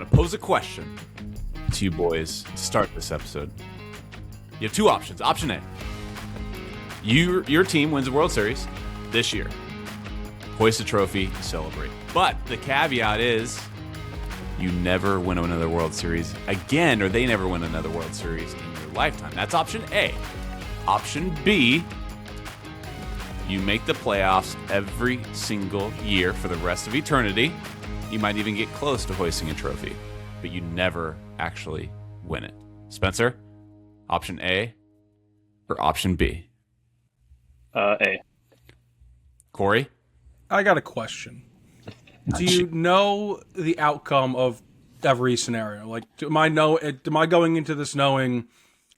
going to pose a question to you boys to start this episode. You have two options. Option A, your team wins the World Series this year. Hoist a trophy, celebrate. But the caveat is you never win another World Series again, or they never win another World Series in your lifetime. That's option A. Option B, you make the playoffs every single year for the rest of eternity. You might even get close to hoisting a trophy, but you never actually win it. Spencer, option A or option B? A. Corey? I got a question. Do you know the outcome of every scenario? Like, am I going into this knowing,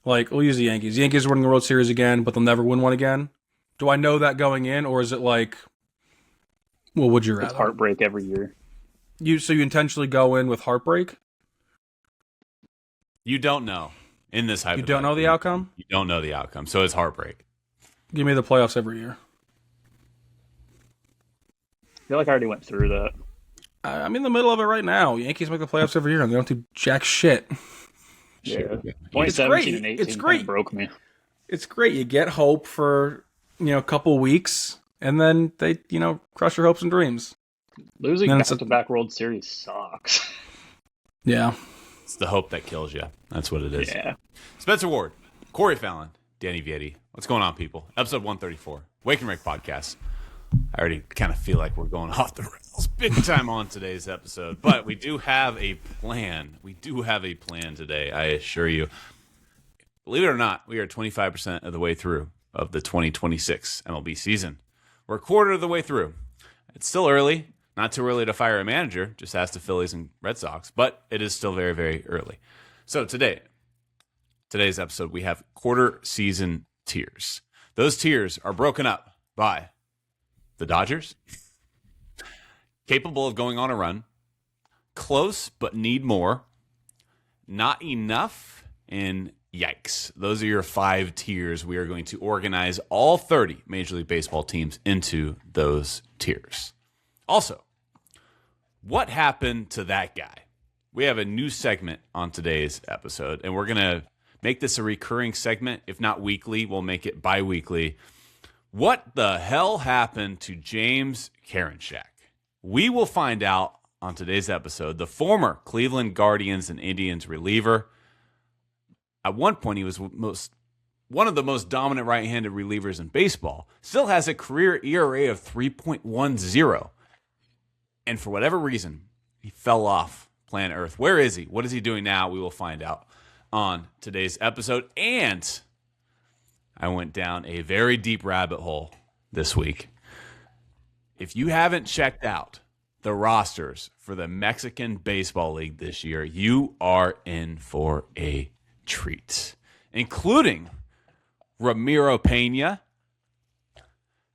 like, we'll use the Yankees. The Yankees are winning the World Series again, but they'll never win one again? Do I know that going in, or is it like, well, would you rather? It's heartbreak every year. So you intentionally go in with heartbreak? You don't know in this hypothetical. You don't know the outcome? You don't know the outcome, so it's heartbreak. Give me the playoffs every year. I feel like I already went through that. I'm in the middle of it right now. Yankees make the playoffs every year, and they don't do jack shit. Yeah. Sure. 2017 and 18 It's great. Broke me. It's great. You get hope for, a couple weeks, and then they, crush your hopes and dreams. Losing And back-to-back World Series sucks. Yeah. It's the hope that kills you. That's what it is. Yeah. Spencer Ward, Corey Fallon, Danny Vietti. What's going on, people? Episode 134, Wake and Rake Podcast. I already kind of feel like we're going off the rails big time on today's episode, but we do have a plan. We do have a plan today, I assure you. Believe it or not, we are 25% of the way through of the 2026 MLB season. We're a quarter of the way through. It's still early. Not too early to fire a manager. Just ask the Phillies and Red Sox. But it is still very, very early. So today's episode, we have quarter season tiers. Those tiers are broken up by the Dodgers, capable of going on a run, close but need more, not enough, and yikes. Those are your 5 tiers. We are going to organize all 30 Major League Baseball teams into those tiers. Also, what happened to that guy? We have a new segment on today's episode, and we're going to make this a recurring segment. If not weekly, we'll make it bi-weekly. What the hell happened to James Karinchak? We will find out on today's episode. The former Cleveland Guardians and Indians reliever. At one point, he was one of the most dominant right-handed relievers in baseball. Still has a career ERA of 3.10. And for whatever reason, he fell off planet Earth. Where is he? What is he doing now? We will find out on today's episode. And I went down a very deep rabbit hole this week. If you haven't checked out the rosters for the Mexican Baseball League this year, you are in for a treat, including Ramiro Pena,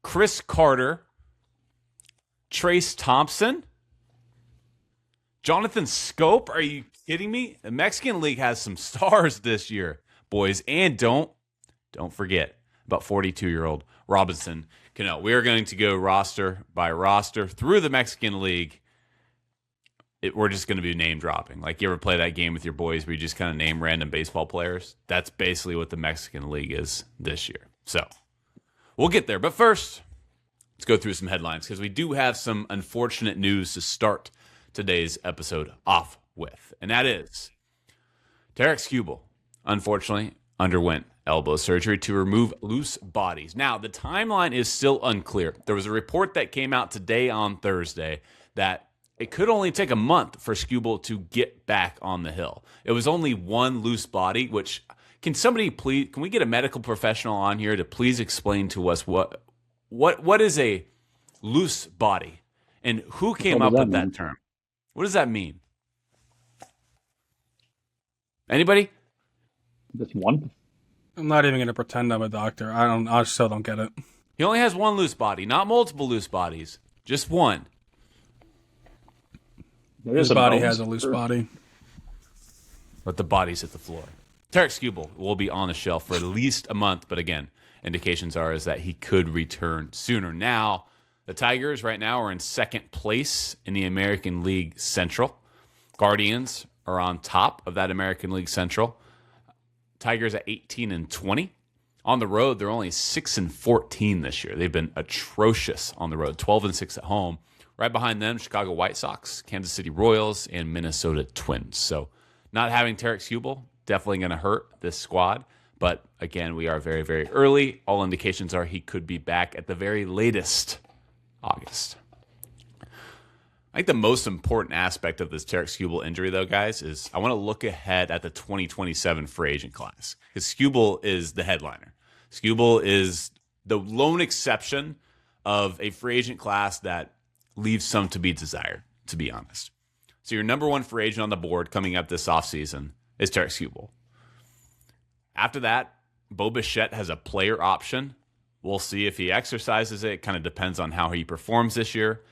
Chris Carter, Trace Thompson, Jonathan Scope. Are you kidding me? The Mexican League has some stars this year, boys. And don't forget about 42-year-old Robinson Cano. We are going to go roster by roster through the Mexican League. We're just going to be name dropping. Like, you ever play that game with your boys where you just kind of name random baseball players? That's basically what the Mexican League is this year. So we'll get there. But first, let's go through some headlines, because we do have some unfortunate news to start today's episode off with. And that is Tarik Skubal, unfortunately, underwent elbow surgery to remove loose bodies. Now, the timeline is still unclear. There was a report that came out today on Thursday that it could only take a month for Skubal to get back on the hill. It was only one loose body, which can we get a medical professional on here to please explain to us what is a loose body and who came up with that term? What does that mean? Anybody? Just one? I'm not even going to pretend I'm a doctor. I still don't get it. He only has one loose body, not multiple loose bodies, just one. His body has a loose body. But the body's hit the floor. Tarik Skubal will be on the shelf for at least a month, but again, indications is that he could return sooner. Now, the Tigers right now are in second place in the American League Central. Guardians are on top of that American League Central. Tigers at 18-20. On the road, they're only 6-14 this year. They've been atrocious on the road, 12-6 at home. Right behind them, Chicago White Sox, Kansas City Royals, and Minnesota Twins. So not having Tarik Skubal definitely going to hurt this squad. But again, we are very, very early. All indications are he could be back at the very latest August. I think the most important aspect of this Tarik Skubal injury, though, guys, is I want to look ahead at the 2027 free agent class. Because Skubal is the headliner. Skubal is the lone exception of a free agent class that leaves some to be desired, to be honest. So your number one free agent on the board coming up this offseason is Tarik Skubal. After that, Bo Bichette has a player option. We'll see if he exercises it. It kind of depends on how he performs this year.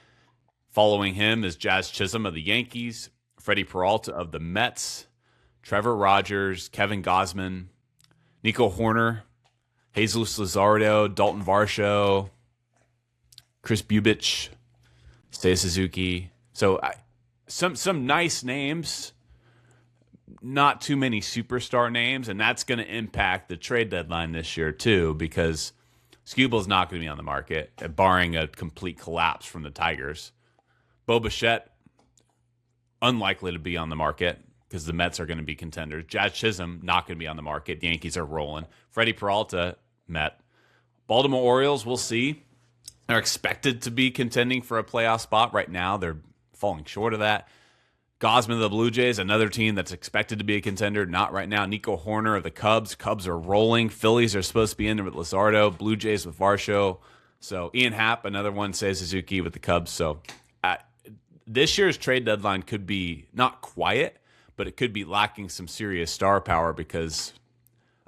Following him is Jazz Chisholm of the Yankees, Freddie Peralta of the Mets, Trevor Rogers, Kevin Gausman, Nico Horner, Jesus Luzardo, Dalton Varsho, Chris Bubich, Seiya Suzuki. So some nice names, not too many superstar names, and that's going to impact the trade deadline this year too, because Skubal's not going to be on the market, barring a complete collapse from the Tigers. Bo Bichette, unlikely to be on the market because the Mets are going to be contenders. Jazz Chisholm, not going to be on the market. The Yankees are rolling. Freddie Peralta, Met. Baltimore Orioles, we'll see. They're expected to be contending for a playoff spot. Right now, they're falling short of that. Gausman of the Blue Jays, another team that's expected to be a contender. Not right now. Nico Horner of the Cubs. Cubs are rolling. Phillies are supposed to be in there with Luzardo. Blue Jays with Varsho. So Ian Happ, another one, Seiya Suzuki with the Cubs. So this year's trade deadline could be not quiet, but it could be lacking some serious star power because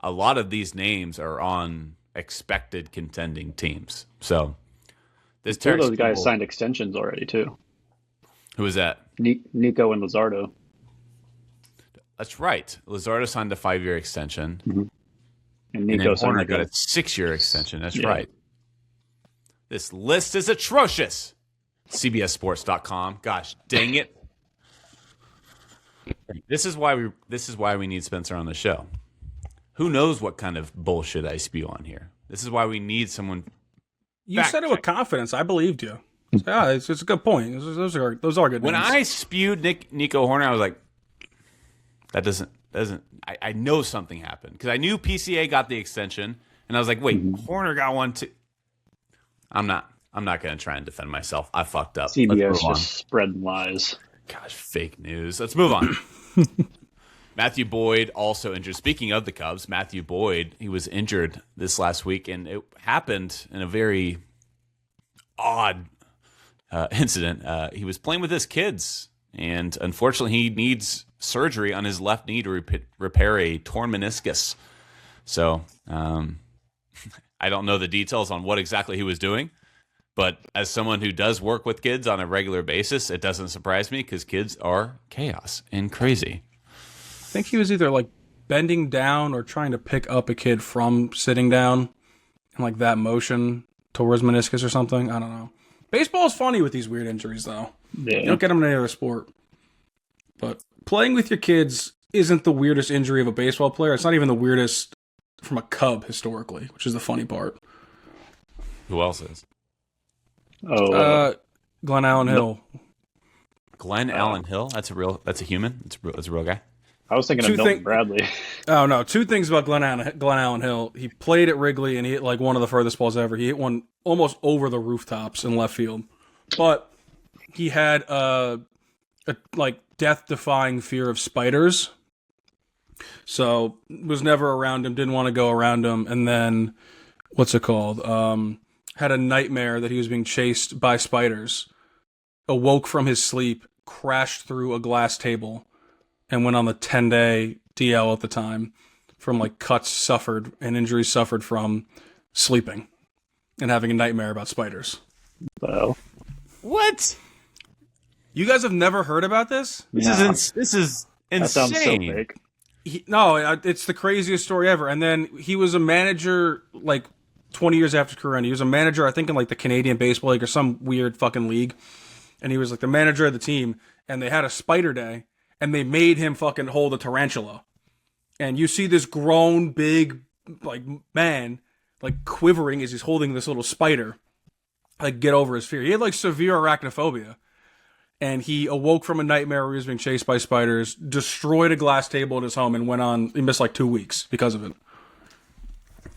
a lot of these names are on expected contending teams. So this Two of those guys signed extensions already too. Who is that? Nico and Luzardo. That's right. Luzardo signed a 5-year extension. Mm-hmm. And Nico Horner got a 6-year extension. That's right. This list is atrocious. CBSSports.com. Gosh, dang it. This is why we need Spencer on the show. Who knows what kind of bullshit I spew on here? This is why we need someone. You said it with confidence. I believed you. Yeah, it's a good point. Those are good. When names. I spewed Nico Horner, I was like, that doesn't. I know something happened because I knew PCA got the extension, and I was like, wait, Horner got one too. I'm not going to try and defend myself. I fucked up. CBS just spreading lies. Gosh, fake news. Let's move on. Matthew Boyd also injured. Speaking of the Cubs, Matthew Boyd, he was injured this last week, and it happened in a very odd incident. He was playing with his kids, and unfortunately, he needs surgery on his left knee to repair a torn meniscus. So I don't know the details on what exactly he was doing. But as someone who does work with kids on a regular basis, it doesn't surprise me because kids are chaos and crazy. I think he was either like bending down or trying to pick up a kid from sitting down, and like that motion towards meniscus or something. I don't know. Baseball is funny with these weird injuries, though. Yeah. You don't get them in any other sport. But playing with your kids isn't the weirdest injury of a baseball player. It's not even the weirdest from a Cub historically, which is the funny part. Who else is? Glenallen Hill. Glenallen Hill? That's a human? That's a real guy? I was thinking of Milton Bradley. Oh, no. Two things about Glenallen Hill. He played at Wrigley, and he hit like one of the furthest balls ever. He hit one almost over the rooftops in left field. But he had a like death-defying fear of spiders. So was never around him, didn't want to go around him. And then, what's it called? Had a nightmare that he was being chased by spiders. Awoke from his sleep, crashed through a glass table, and went on the 10-day DL at the time from like cuts suffered and injuries suffered from sleeping and having a nightmare about spiders. Well, what? You guys have never heard about this? This is insane. That sounds so fake. It's the craziest story ever. And then he was a manager like 20 years after his career. He was a manager, I think, in like the Canadian Baseball League or some weird fucking league. And he was like the manager of the team. And they had a spider day. and they made him fucking hold a tarantula. And you see this grown, big, like, man, like, quivering as he's holding this little spider, like, get over his fear. He had, like, severe arachnophobia. And he awoke from a nightmare where he was being chased by spiders, destroyed a glass table in his home, and he missed, like, 2 weeks because of it.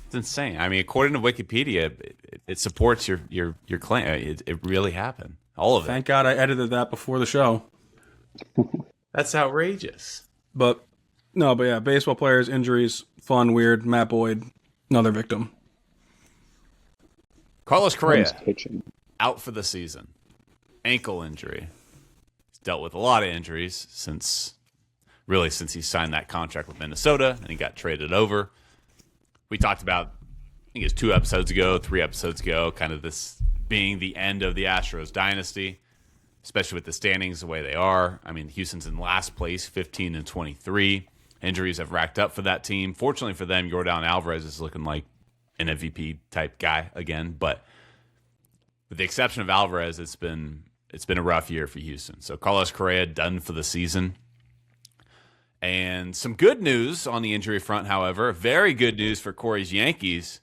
It's insane. I mean, according to Wikipedia, it supports your claim. It really happened. All of it. Thank God I edited that before the show. That's outrageous. But yeah, baseball players, injuries, fun, weird. Matt Boyd, another victim. Carlos Correa, pitching. out for the season. Ankle injury. He's dealt with a lot of injuries since he signed that contract with Minnesota and he got traded over. We talked about, I think it was 3 episodes ago, kind of this being the end of the Astros dynasty, especially with the standings the way they are. I mean, Houston's in last place, 15-23. Injuries have racked up for that team. Fortunately for them, Yordan Alvarez is looking like an MVP type guy again. But with the exception of Alvarez, it's been a rough year for Houston. So Carlos Correa done for the season. And some good news on the injury front, however. Very good news for Corey's Yankees.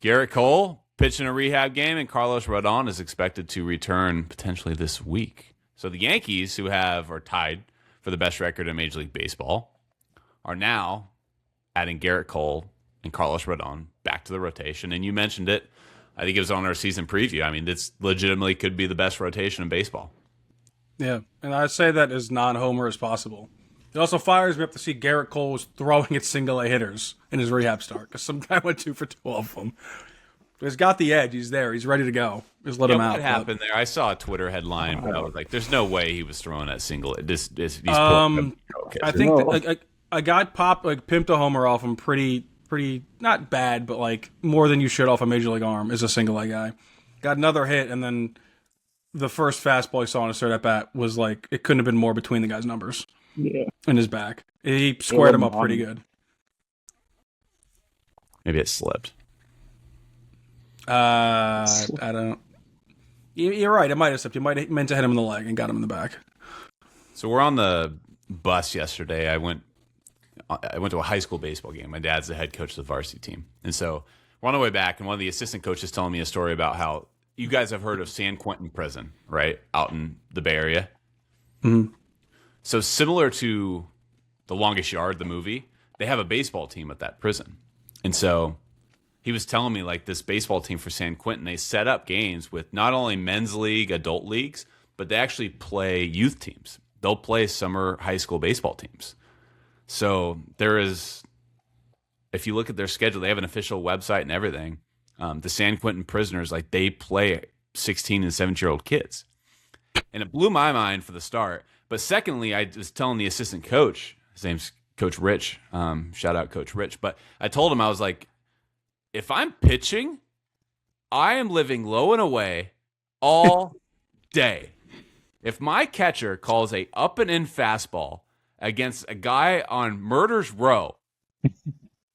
Garrett Cole pitching a rehab game, and Carlos Rodon is expected to return potentially this week. So the Yankees, who are tied for the best record in Major League Baseball, are now adding Garrett Cole and Carlos Rodon back to the rotation. And you mentioned it. I think it was on our season preview. I mean, this legitimately could be the best rotation in baseball. Yeah, and I'd say that as non-homer as possible. It also fires me up to see Garrett Cole was throwing at single-A hitters in his rehab start because some guy went 2 for 12 of them. He's got the edge. He's there. He's ready to go. Just let him out. What happened there? I saw a Twitter headline, but I was like, "There's no way he was throwing at single." I think a guy pimped a homer off him pretty not bad, but like more than you should off a major league arm is a single-A guy. Got another hit, and then the first fastball he saw on his third at bat was like it couldn't have been more between the guy's numbers. Yeah, in his back, he squared him up pretty good. Maybe it slipped. I don't. You're right. It might have slipped. You might have meant to hit him in the leg and got him in the back. So we're on the bus yesterday. I went to a high school baseball game. My dad's the head coach of the varsity team, and so we're on the way back. And one of the assistant coaches telling me a story about how you guys have heard of San Quentin Prison, right, out in the Bay Area. Mm-hmm. So similar to The Longest Yard, the movie, they have a baseball team at that prison. And so he was telling me, like, this baseball team for San Quentin, they set up games with not only men's league, adult leagues, but they actually play youth teams. They'll play summer high school baseball teams. So there is, if you look at their schedule, they have an official website and everything. The San Quentin Prisoners, like, they play 16 and 17-year-old kids. And it blew my mind for the start. But secondly, I was telling the assistant coach, his name's Coach Rich, shout out Coach Rich, but I told him, I was like, if I'm pitching, I am living low and away all day. If my catcher calls a up and in fastball against a guy on Murder's Row,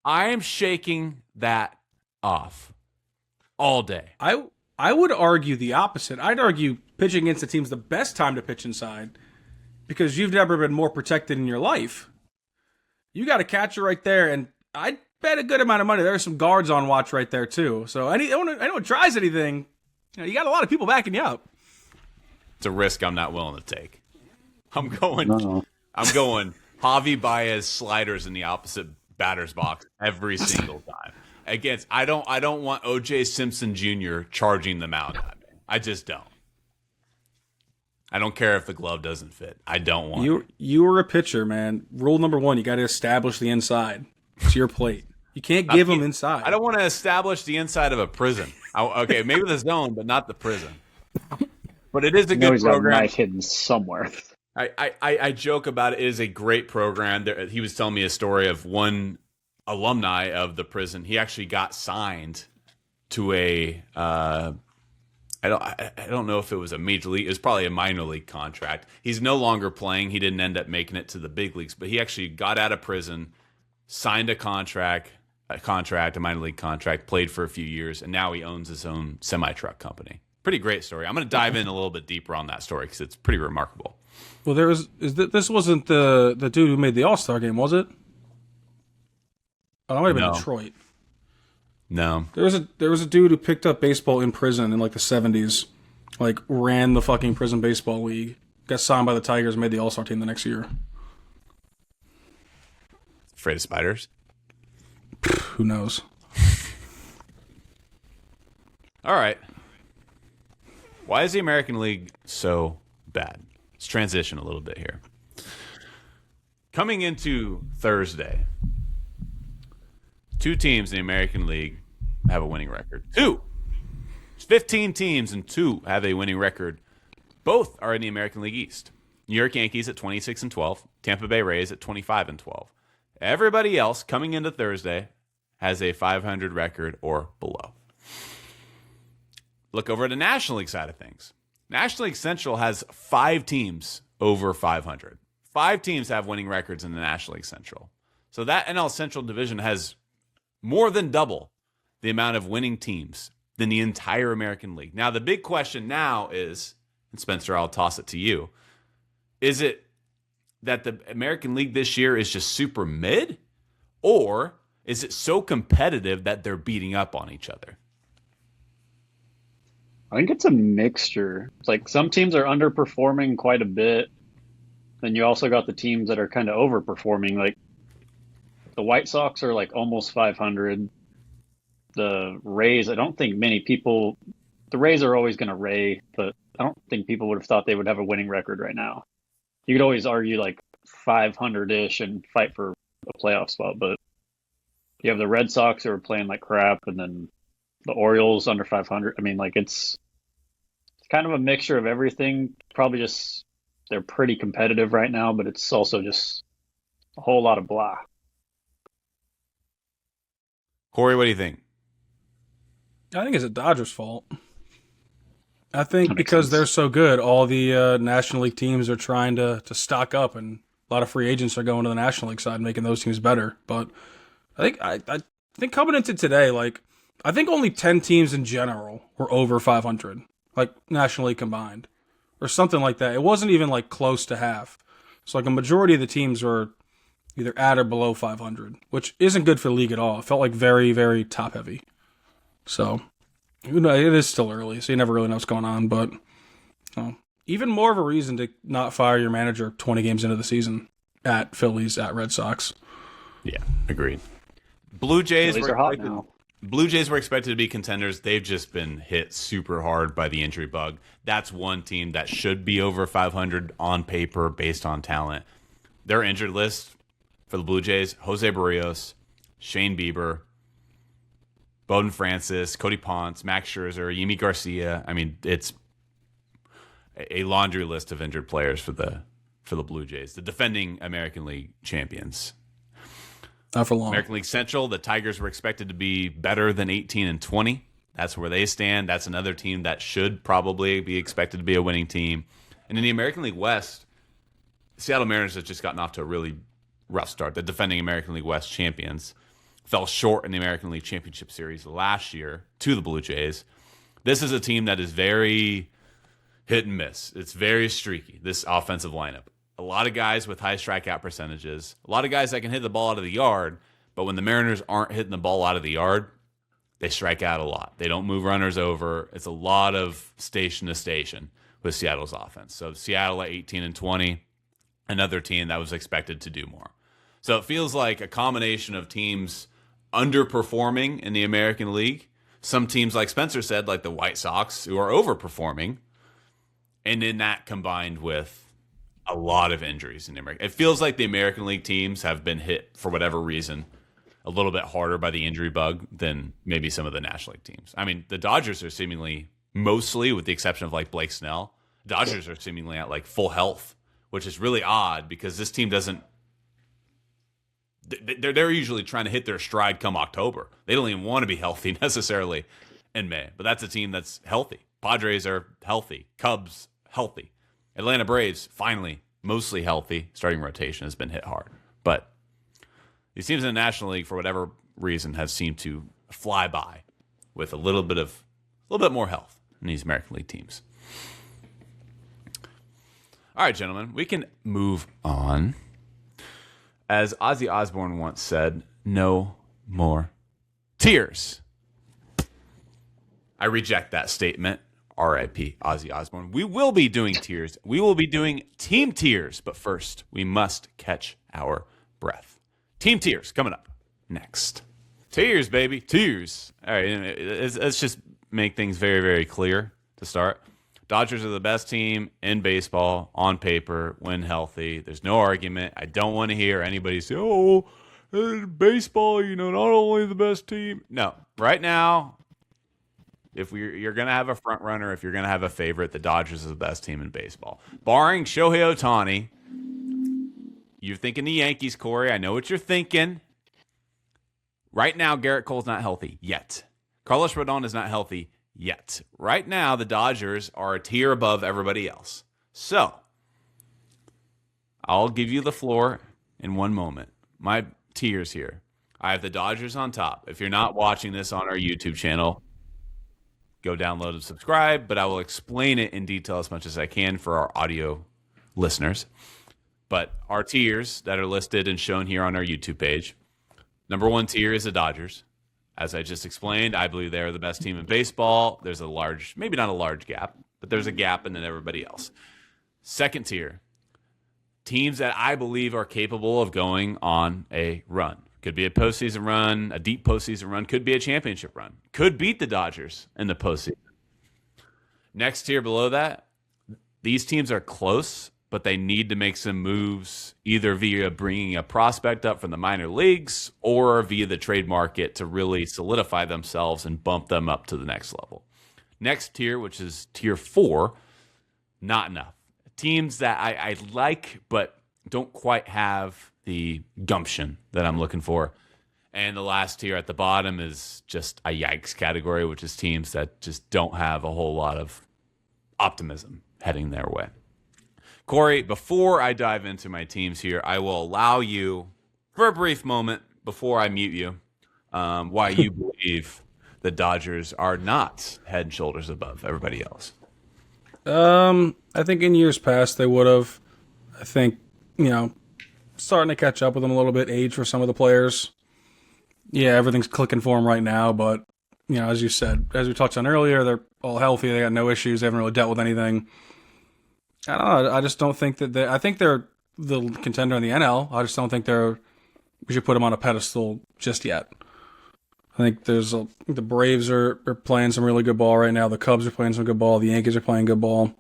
I am shaking that off all day. I would argue the opposite. I'd argue pitching against a team's the best time to pitch inside because you've never been more protected in your life. You got a catcher right there, and I'd bet a good amount of money. There are some guards on watch right there, too. So anyone tries anything, you got a lot of people backing you up. It's a risk I'm not willing to take. I'm going Javi Baez sliders in the opposite batter's box every single time. I don't want O.J. Simpson Jr. charging the mound at me. I just don't. I don't care if the glove doesn't fit. I don't want it. You were a pitcher, man. Rule number 1, you got to establish the inside. It's your plate. You can't give them inside. I don't want to establish the inside of a prison. Okay, maybe the zone, but not the prison. But it is a good program. Knife hidden somewhere. I joke about it. It is a great program. He was telling me a story of one alumni of the prison. He actually got signed to a I don't know if it was a major league. It was probably a minor league contract. He's no longer playing. He didn't end up making it to the big leagues, but he actually got out of prison, signed a minor league contract, played for a few years, and now he owns his own semi-truck company. Pretty great story. I'm going to dive in a little bit deeper on that story because it's pretty remarkable. Well, this wasn't the dude who made the All-Star game, was it? Oh, that might have been Detroit. No. There was a dude who picked up baseball in prison in like the 70s, like ran the fucking prison baseball league, got signed by the Tigers, and made the All-Star team the next year. Afraid of spiders? Who knows? All right. Why is the American League so bad? Let's transition a little bit here. Coming into Thursday, 2 teams in the American League have a winning record. 2! There's 15 teams and 2 have a winning record. Both are in the American League East. New York Yankees at 26-12, Tampa Bay Rays at 25-12. Everybody else coming into Thursday has a 500 record or below. Look over at the National League side of things. National League Central has 5 teams over 500. 5 teams have winning records in the National League Central. So that NL Central division has more than double the amount of winning teams than the entire American League. Now, the big question now is, and Spencer, I'll toss it to you, is it that the American League this year is just super mid? Or is it so competitive that they're beating up on each other? I think it's a mixture. It's like some teams are underperforming quite a bit. Then you also got the teams that are kind of overperforming. Like the White Sox are like almost 500. The Rays, I don't think many people, the Rays are always going to Ray, but I don't think people would have thought they would have a winning record right now. You could always argue like 500-ish and fight for a playoff spot, but you have the Red Sox who are playing like crap, and then the Orioles under 500. I mean, like it's kind of a mixture of everything. Probably just they're pretty competitive right now, but it's also just a whole lot of blah. Corey, what do you think? I think it's the Dodgers' fault. I think because they're so good, all the National League teams are trying to stock up, and a lot of free agents are going to the National League side, making those teams better. But I think coming into today, like I think only 10 teams in general were over 500, like National League combined, or something like that. It wasn't even like close to half. So like a majority of the teams were either at or below 500, which isn't good for the league at all. It felt like very, very top heavy. So, you know, it is still early, so you never really know what's going on. But even more of a reason to not fire your manager 20 games into the season at Phillies, at Red Sox. Yeah, agreed. Blue Jays are hot now. Blue Jays were expected to be contenders. They've just been hit super hard by the injury bug. That's one team that should be over 500 on paper based on talent. Their injured list for the Blue Jays: Jose Barrios, Shane Bieber, Bowden Francis, Cody Ponce, Max Scherzer, Yimi Garcia. I mean, it's a laundry list of injured players for the Blue Jays, the defending American League champions. Not for long. American League Central, the Tigers were expected to be better than 18-20. That's where they stand. That's another team that should probably be expected to be a winning team. And in the American League West, Seattle Mariners has just gotten off to a really rough start. The defending American League West champions fell short in the American League Championship Series last year to the Blue Jays. This is a team that is very hit and miss. It's very streaky, this offensive lineup. A lot of guys with high strikeout percentages, a lot of guys that can hit the ball out of the yard, but when the Mariners aren't hitting the ball out of the yard, they strike out a lot. They don't move runners over. It's a lot of station to station with Seattle's offense. So Seattle at 18-20, another team that was expected to do more. So it feels like a combination of teams underperforming in the American League, some teams, like Spencer said, like the White Sox, who are overperforming, and then that combined with a lot of injuries in the American. It feels like the American League teams have been hit, for whatever reason, a little bit harder by the injury bug than maybe some of the National League teams. I mean, the Dodgers are seemingly, mostly with the exception of like Blake Snell, Dodgers are seemingly at like full health, which is really odd because this team doesn't. They're usually trying to hit their stride come October. They don't even want to be healthy necessarily in May, but that's a team that's healthy. Padres are healthy. Cubs, healthy. Atlanta Braves, finally, mostly healthy. Starting rotation has been hit hard. But these teams in the National League, for whatever reason, have seemed to fly by with a little bit more health. in these American League teams. All right, gentlemen, we can move on. As Ozzy Osbourne once said, no more tears. I reject that statement. R.I.P. Ozzy Osbourne. We will be doing tiers. We will be doing team tiers. But first, we must catch our breath. Team tiers coming up next. Tiers, baby. Tiers. All right, let's just make things very, very clear to start. Dodgers are the best team in baseball on paper when healthy. There's no argument. I don't want to hear anybody say, oh, baseball, not only the best team. No, right now, if you're going to have a front runner, if you're going to have a favorite, the Dodgers are the best team in baseball. Barring Shohei Ohtani, you're thinking the Yankees, Corey. I know what you're thinking. Right now, Garrett Cole's not healthy yet. Carlos Rodon is not healthy yet. Right now, the Dodgers are a tier above everybody else. So, I'll give you the floor in one moment. My tiers here. I have the Dodgers on top. If you're not watching this on our YouTube channel, go download and subscribe, but I will explain it in detail as much as I can for our audio listeners. But our tiers that are listed and shown here on our YouTube page. Number one tier is the Dodgers. As I just explained, I believe they're the best team in baseball. There's a large, maybe not a large gap, but there's a gap in everybody else. Second tier, teams that I believe are capable of going on a run. Could be a postseason run, a deep postseason run, could be a championship run. Could beat the Dodgers in the postseason. Next tier below that, these teams are close, but they need to make some moves either via bringing a prospect up from the minor leagues or via the trade market to really solidify themselves and bump them up to the next level. Next tier, which is tier 4, not enough. Teams that I like but don't quite have the gumption that I'm looking for. And the last tier at the bottom is just a yikes category, which is teams that just don't have a whole lot of optimism heading their way. Corey, before I dive into my teams here, I will allow you, for a brief moment, before I mute you, why you believe the Dodgers are not head and shoulders above everybody else. I think in years past they would have. I think, starting to catch up with them a little bit, age for some of the players. Yeah, everything's clicking for them right now, but, as you said, as we touched on earlier, they're all healthy, they got no issues, they haven't really dealt with anything. I don't know. I just don't think that I think they're the contender in the NL. I just don't think we should put them on a pedestal just yet. I think the Braves are playing some really good ball right now. The Cubs are playing some good ball. The Yankees are playing good ball.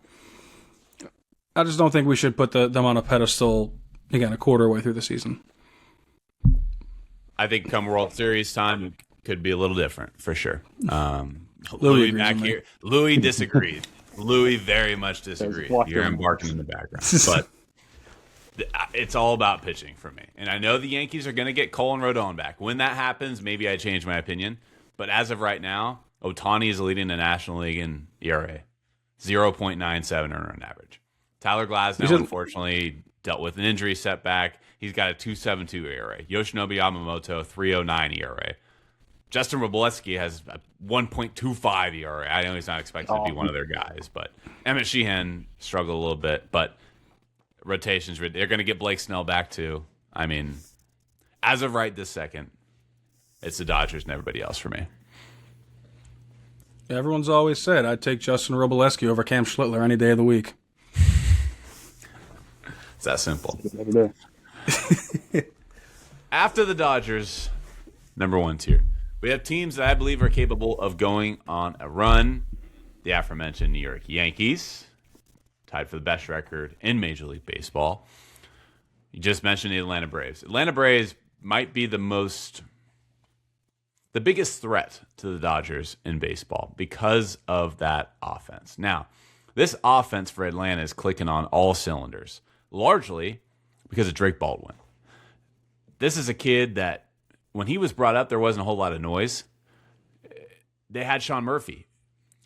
I just don't think we should put them on a pedestal, again, a quarter way through the season. I think come World Series time, it could be a little different, for sure. Louis back here. Louis disagreed. Louis very much disagreed. You're embarking in the background. But it's all about pitching for me. And I know the Yankees are going to get Cole and Rodon back. When that happens, maybe I change my opinion. But as of right now, Ohtani is leading the National League in ERA. 0.97 earned average. Tyler Glasnow, unfortunately, dealt with an injury setback. He's got a 2.72 ERA. Yoshinobu Yamamoto, 3.09 ERA. Justin Robleski has a 1.25 ERA. I know he's not expected to be one of their guys, but Emmett Sheehan struggled a little bit. But rotations, they're going to get Blake Snell back too. I mean, as of right this second, it's the Dodgers and everybody else for me. Everyone's always said I'd take Justin Robleski over Cam Schlittler any day of the week. It's that simple. After the Dodgers, number one tier, we have teams that I believe are capable of going on a run. The aforementioned New York Yankees, tied for the best record in Major League Baseball. You just mentioned the Atlanta Braves. Atlanta Braves might be the biggest threat to the Dodgers in baseball because of that offense. Now, this offense for Atlanta is clicking on all cylinders, largely because of Drake Baldwin. This is a kid that, when he was brought up, there wasn't a whole lot of noise. They had Sean Murphy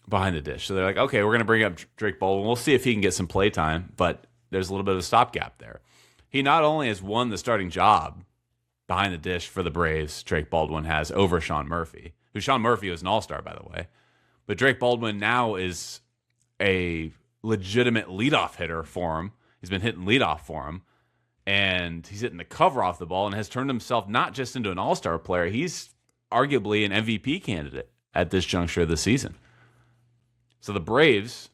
behind the dish. So they're like, okay, we're going to bring up Drake Baldwin. We'll see if he can get some play time, but there's a little bit of a stopgap there. He not only has won the starting job behind the dish for the Braves, Drake Baldwin has, over Sean Murphy, who Sean Murphy was an all-star, by the way, But Drake Baldwin now is a legitimate leadoff hitter for him. He's been hitting leadoff for him. And he's hitting the cover off the ball and has turned himself not just into an all-star player. He's arguably an MVP candidate at this juncture of the season. So the Braves,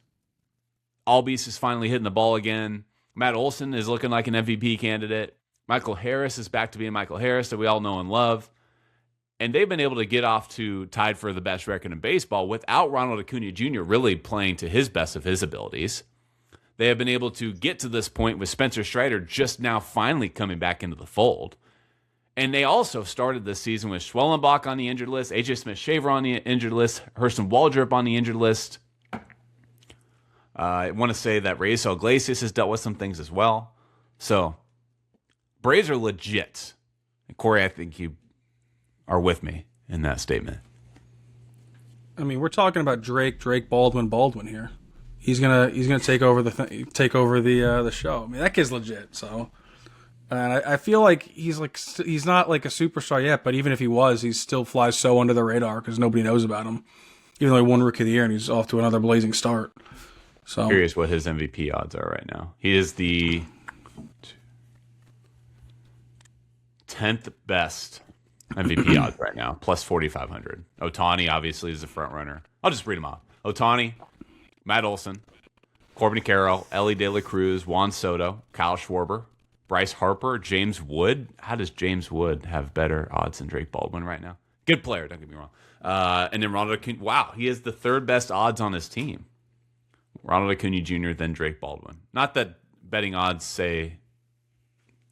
Albies is finally hitting the ball again. Matt Olson is looking like an MVP candidate. Michael Harris is back to being Michael Harris that we all know and love. And they've been able to get off to tied for the best record in baseball without Ronald Acuna Jr. really playing to his best of his abilities. They have been able to get to this point with Spencer Strider just now finally coming back into the fold. And they also started this season with Schwellenbach on the injured list, AJ Smith-Shaver on the injured list, Hurston Waldrop on the injured list. I want to say that Raisel Iglesias has dealt with some things as well. So, Braves are legit. And Corey, I think you are with me in that statement. I mean, we're talking about Drake Baldwin here. He's gonna take over the show. I mean, that kid's legit. So, and I feel like he's not like a superstar yet, but even if he was, he still flies so under the radar because nobody knows about him. Even though he won Rookie of the Year and he's off to another blazing start. So, I'm curious what his MVP odds are right now. He is the 10th best MVP odds right now, plus 4,500. Ohtani obviously is the front runner. I'll just read them off. Ohtani, Matt Olson, Corbin Carroll, Ellie De La Cruz, Juan Soto, Kyle Schwarber, Bryce Harper, James Wood. How does James Wood have better odds than Drake Baldwin right now? Good player, don't get me wrong. And then Ronald Acuna. Wow, he has the third best odds on his team. Ronald Acuna Jr. then Drake Baldwin. Not that betting odds say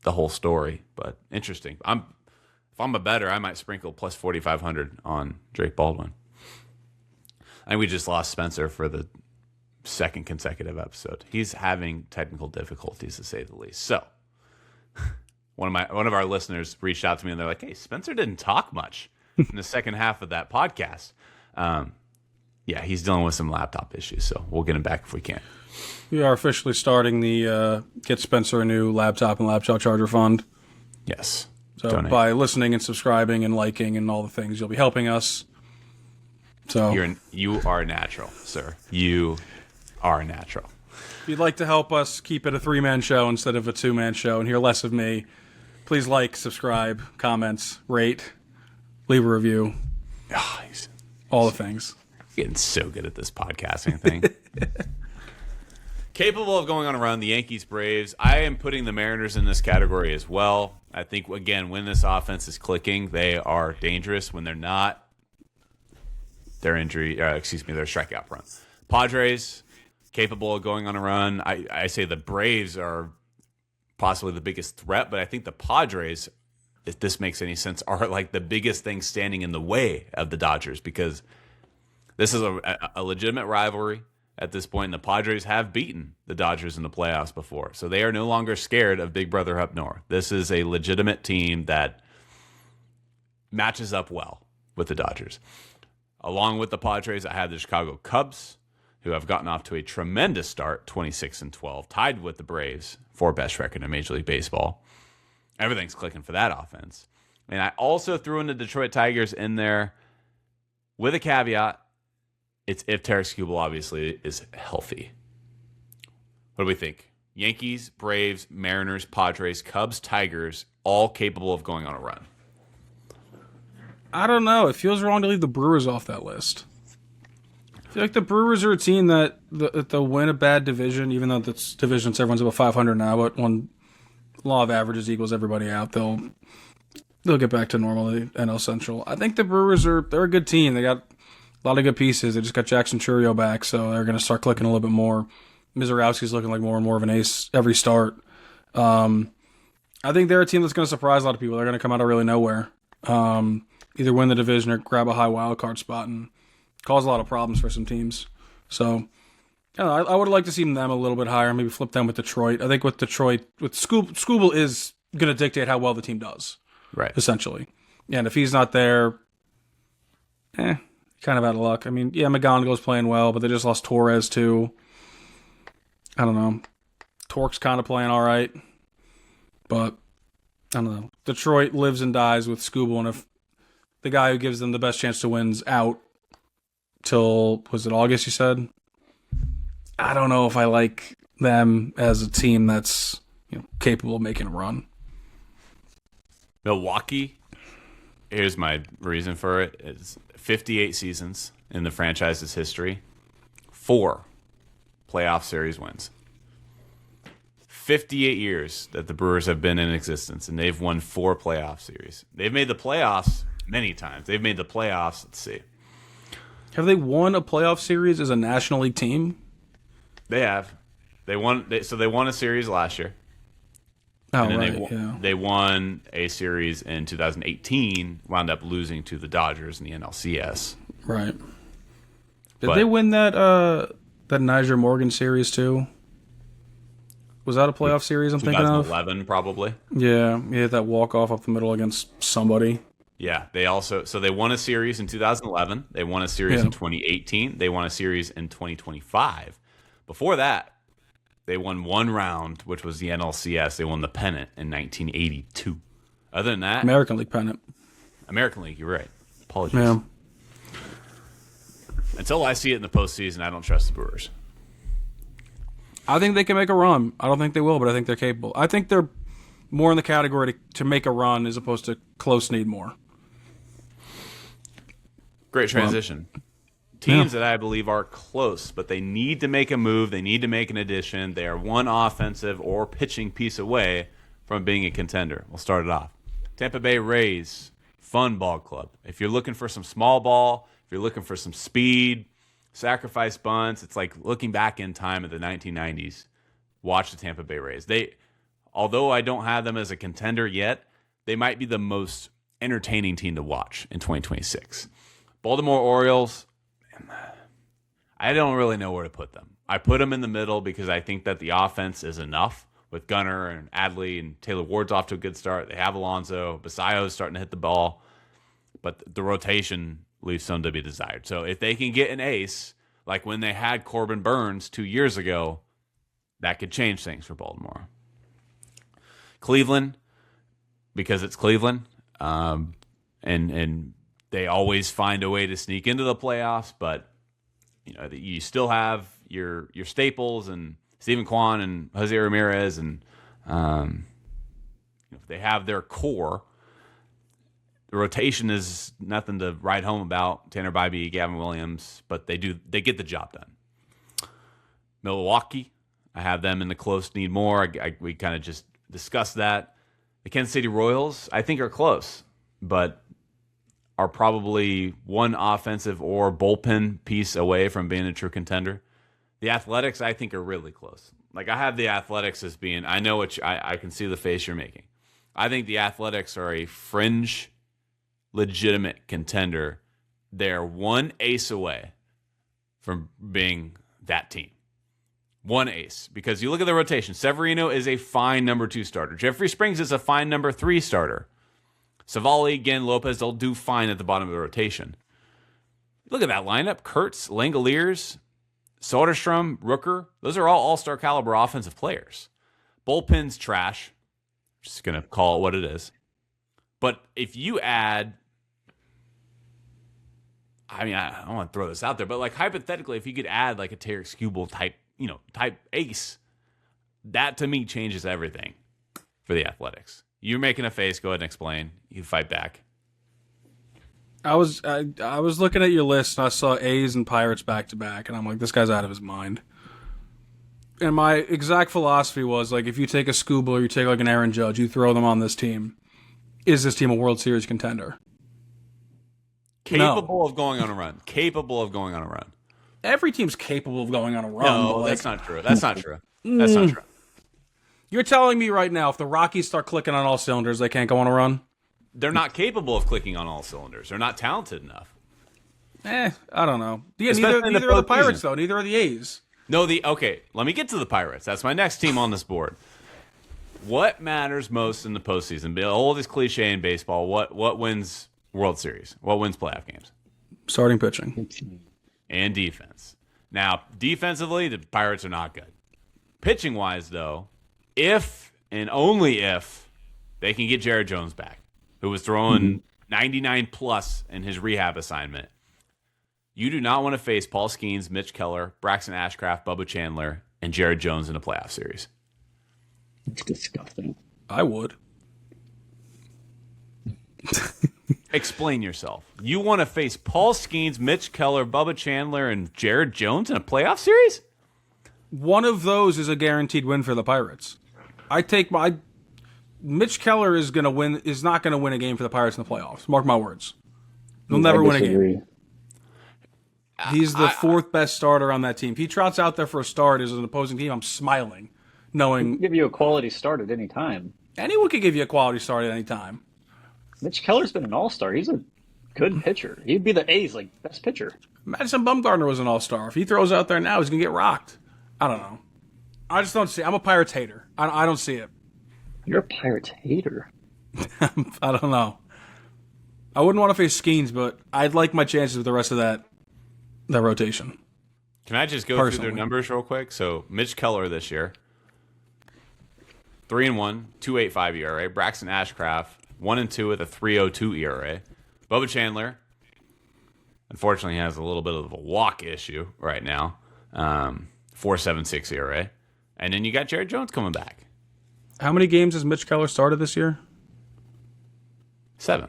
the whole story, but interesting. If I'm a bettor, I might sprinkle plus 4,500 on Drake Baldwin. I think we just lost Spencer for the second consecutive episode. He's having technical difficulties, to say the least. So, one of our listeners reached out to me and they're like, "Hey, Spencer didn't talk much in the second half of that podcast." Yeah, he's dealing with some laptop issues, so we'll get him back if we can. We are officially starting the Get Spencer a New Laptop and Laptop Charger Fund. Yes. So Donate. by listening and subscribing and liking and all the things, you'll be helping us. So you are natural, sir. You are natural. If you'd like to help us keep it a 3-man show instead of a 2-man show and hear less of me, please like, subscribe, comments, rate, leave a review. Oh, all the things. Getting so good at this podcasting thing. Capable of going on a run, the Yankees, Braves. I am putting the Mariners in this category as well. I think, again, when this offense is clicking, they are dangerous. When they're not, their strikeout run. Padres, capable of going on a run. I say the Braves are possibly the biggest threat, but I think the Padres, if this makes any sense, are like the biggest thing standing in the way of the Dodgers because this is a legitimate rivalry at this point. And the Padres have beaten the Dodgers in the playoffs before, so they are no longer scared of Big Brother up north. This is a legitimate team that matches up well with the Dodgers. Along with the Padres, I have the Chicago Cubs, who have gotten off to a tremendous start, 26-12, tied with the Braves for best record in Major League Baseball. Everything's clicking for that offense. And I also threw in the Detroit Tigers in there with a caveat. It's if Tarik Skubal obviously is healthy. What do we think? Yankees, Braves, Mariners, Padres, Cubs, Tigers, all capable of going on a run. I don't know. It feels wrong to leave the Brewers off that list. I feel like the Brewers are a team that they'll win a bad division, even though this division, everyone's about 500 now, but when law of averages equals everybody out, they'll get back to normal, the NL Central. I think the Brewers they're a good team. They got a lot of good pieces. They just got Jackson Chourio back, so they're going to start clicking a little bit more. Mizorowski's looking like more and more of an ace every start. I think they're a team that's going to surprise a lot of people. They're going to come out of really nowhere. Either win the division or grab a high wild card spot and cause a lot of problems for some teams. So, I would like to see them a little bit higher, maybe flip them with Detroit. I think with Detroit, with Skubal is going to dictate how well the team does, right? Essentially. And if he's not there, kind of out of luck. I mean, yeah, McGonigal's playing well, but they just lost Torres too. I don't know. Torque's kind of playing all right, but I don't know. Detroit lives and dies with Skubal, and if the guy who gives them the best chance to win's out, till, was it August you said? I don't know if I like them as a team that's capable of making a run. Milwaukee, here's my reason for it, is 58 seasons in the franchise's history, 4 playoff series wins. 58 years that the Brewers have been in existence, and they've won 4 playoff series. They've made the playoffs many times. They've made the playoffs, let's see. Have they won a playoff series as a National League team? They have. They won a series last year. Oh, and then right, they won a series in 2018, wound up losing to the Dodgers in the NLCS. Right. Did they win that Niger Morgan series too? Was that a playoff series I'm thinking of? 2011, probably. Yeah, that walk-off up the middle against somebody. Yeah, they won a series in 2011. They won a series in 2018. They won a series in 2025. Before that, they won one round, which was the NLCS. They won the pennant in 1982. Other than that, American League pennant. American League, you're right. Apologies. Yeah. Until I see it in the postseason, I don't trust the Brewers. I think they can make a run. I don't think they will, but I think they're capable. I think they're more in the category to make a run as opposed to close need more. Great transition. Teams that I believe are close, but they need to make a move. They need to make an addition. They are one offensive or pitching piece away from being a contender. We'll start it off. Tampa Bay Rays, fun ball club. If you're looking for some small ball, if you're looking for some speed, sacrifice bunts, it's like looking back in time at the 1990s. Watch the Tampa Bay Rays. Although I don't have them as a contender yet, they might be the most entertaining team to watch in 2026. Baltimore Orioles, I don't really know where to put them. I put them in the middle because I think that the offense is enough with Gunnar and Adley, and Taylor Ward's off to a good start. They have Alonso. Basayo's starting to hit the ball. But the rotation leaves some to be desired. So if they can get an ace, like when they had Corbin Burns 2 years ago, that could change things for Baltimore. Cleveland, because it's Cleveland, and they always find a way to sneak into the playoffs, but you still have your staples and Steven Kwan and Jose Ramirez, and they have their core. The rotation is nothing to write home about. Tanner Bybee, Gavin Williams, but they get the job done. Milwaukee, I have them in the close need more. We kind of just discussed that. The Kansas City Royals, I think, are close, but are probably one offensive or bullpen piece away from being a true contender. The Athletics, I think, are really close. Like, I have the Athletics as being, I know what I can see the face you're making. I think the Athletics are a fringe, legitimate contender. They're one ace away from being that team. One ace. Because you look at the rotation. Severino is a fine number 2 starter. Jeffrey Springs is a fine number 3 starter. Savali, again, Lopez, they'll do fine at the bottom of the rotation. Look at that lineup. Kurtz, Langoliers, Soderstrom, Rooker. Those are all all-star caliber offensive players. Bullpen's trash. Just going to call it what it is. But if you add, I don't want to throw this out there, but like hypothetically, if you could add like a Tarik Skubal type ace, that to me changes everything for the Athletics. You're making a face. Go ahead and explain. You fight back. I was looking at your list and I saw A's and Pirates back to back, and I'm like, this guy's out of his mind. And my exact philosophy was like, if you take a Skubal or you take like an Aaron Judge, you throw them on this team. Is this team a World Series contender? Capable of going on a run. Capable of going on a run. Every team's capable of going on a run. No, that's not true. That's not true. That's not true. You're telling me right now, if the Rockies start clicking on all cylinders, they can't go on a run? They're not capable of clicking on all cylinders. They're not talented enough. I don't know. Yeah, neither are the Pirates, though. Neither are the A's. No, okay, let me get to the Pirates. That's my next team on this board. What matters most in the postseason? All this cliche in baseball. What wins World Series? What wins playoff games? Starting pitching. And defense. Now, defensively, the Pirates are not good. Pitching-wise, though, if and only if they can get Jared Jones back, who was throwing 99 plus in his rehab assignment. You do not want to face Paul Skeens, Mitch Keller, Braxton Ashcraft, Bubba Chandler, and Jared Jones in a playoff series. It's disgusting. I would. Explain yourself. You want to face Paul Skeens, Mitch Keller, Bubba Chandler, and Jared Jones in a playoff series? One of those is a guaranteed win for the Pirates. Mitch Keller is not going to win a game for the Pirates in the playoffs. Mark my words. He'll never win a game. He's the fourth best starter on that team. If he trots out there for a start as an opposing team, I'm smiling, knowing He can give you a quality start at any time. anyone could give you a quality start at any time. Mitch Keller's been an all-star. He's a good pitcher. He'd be the A's best pitcher. Madison Bumgarner was an all-star. If he throws out there now, he's going to get rocked. I don't know. I just don't see it. I'm a Pirates hater. I don't see it. You're a Pirates hater. I don't know. I wouldn't want to face Skeens, but I'd like my chances with the rest of that rotation. Can I just go through their numbers real quick? So Mitch Keller this year, 3-1, 2.85 ERA. Braxton Ashcraft, 1-2 with a 3.02 ERA. Bubba Chandler, unfortunately, has a little bit of a walk issue right now. 4.76 ERA. And then you got Jared Jones coming back. How many games has Mitch Keller started this year? 7.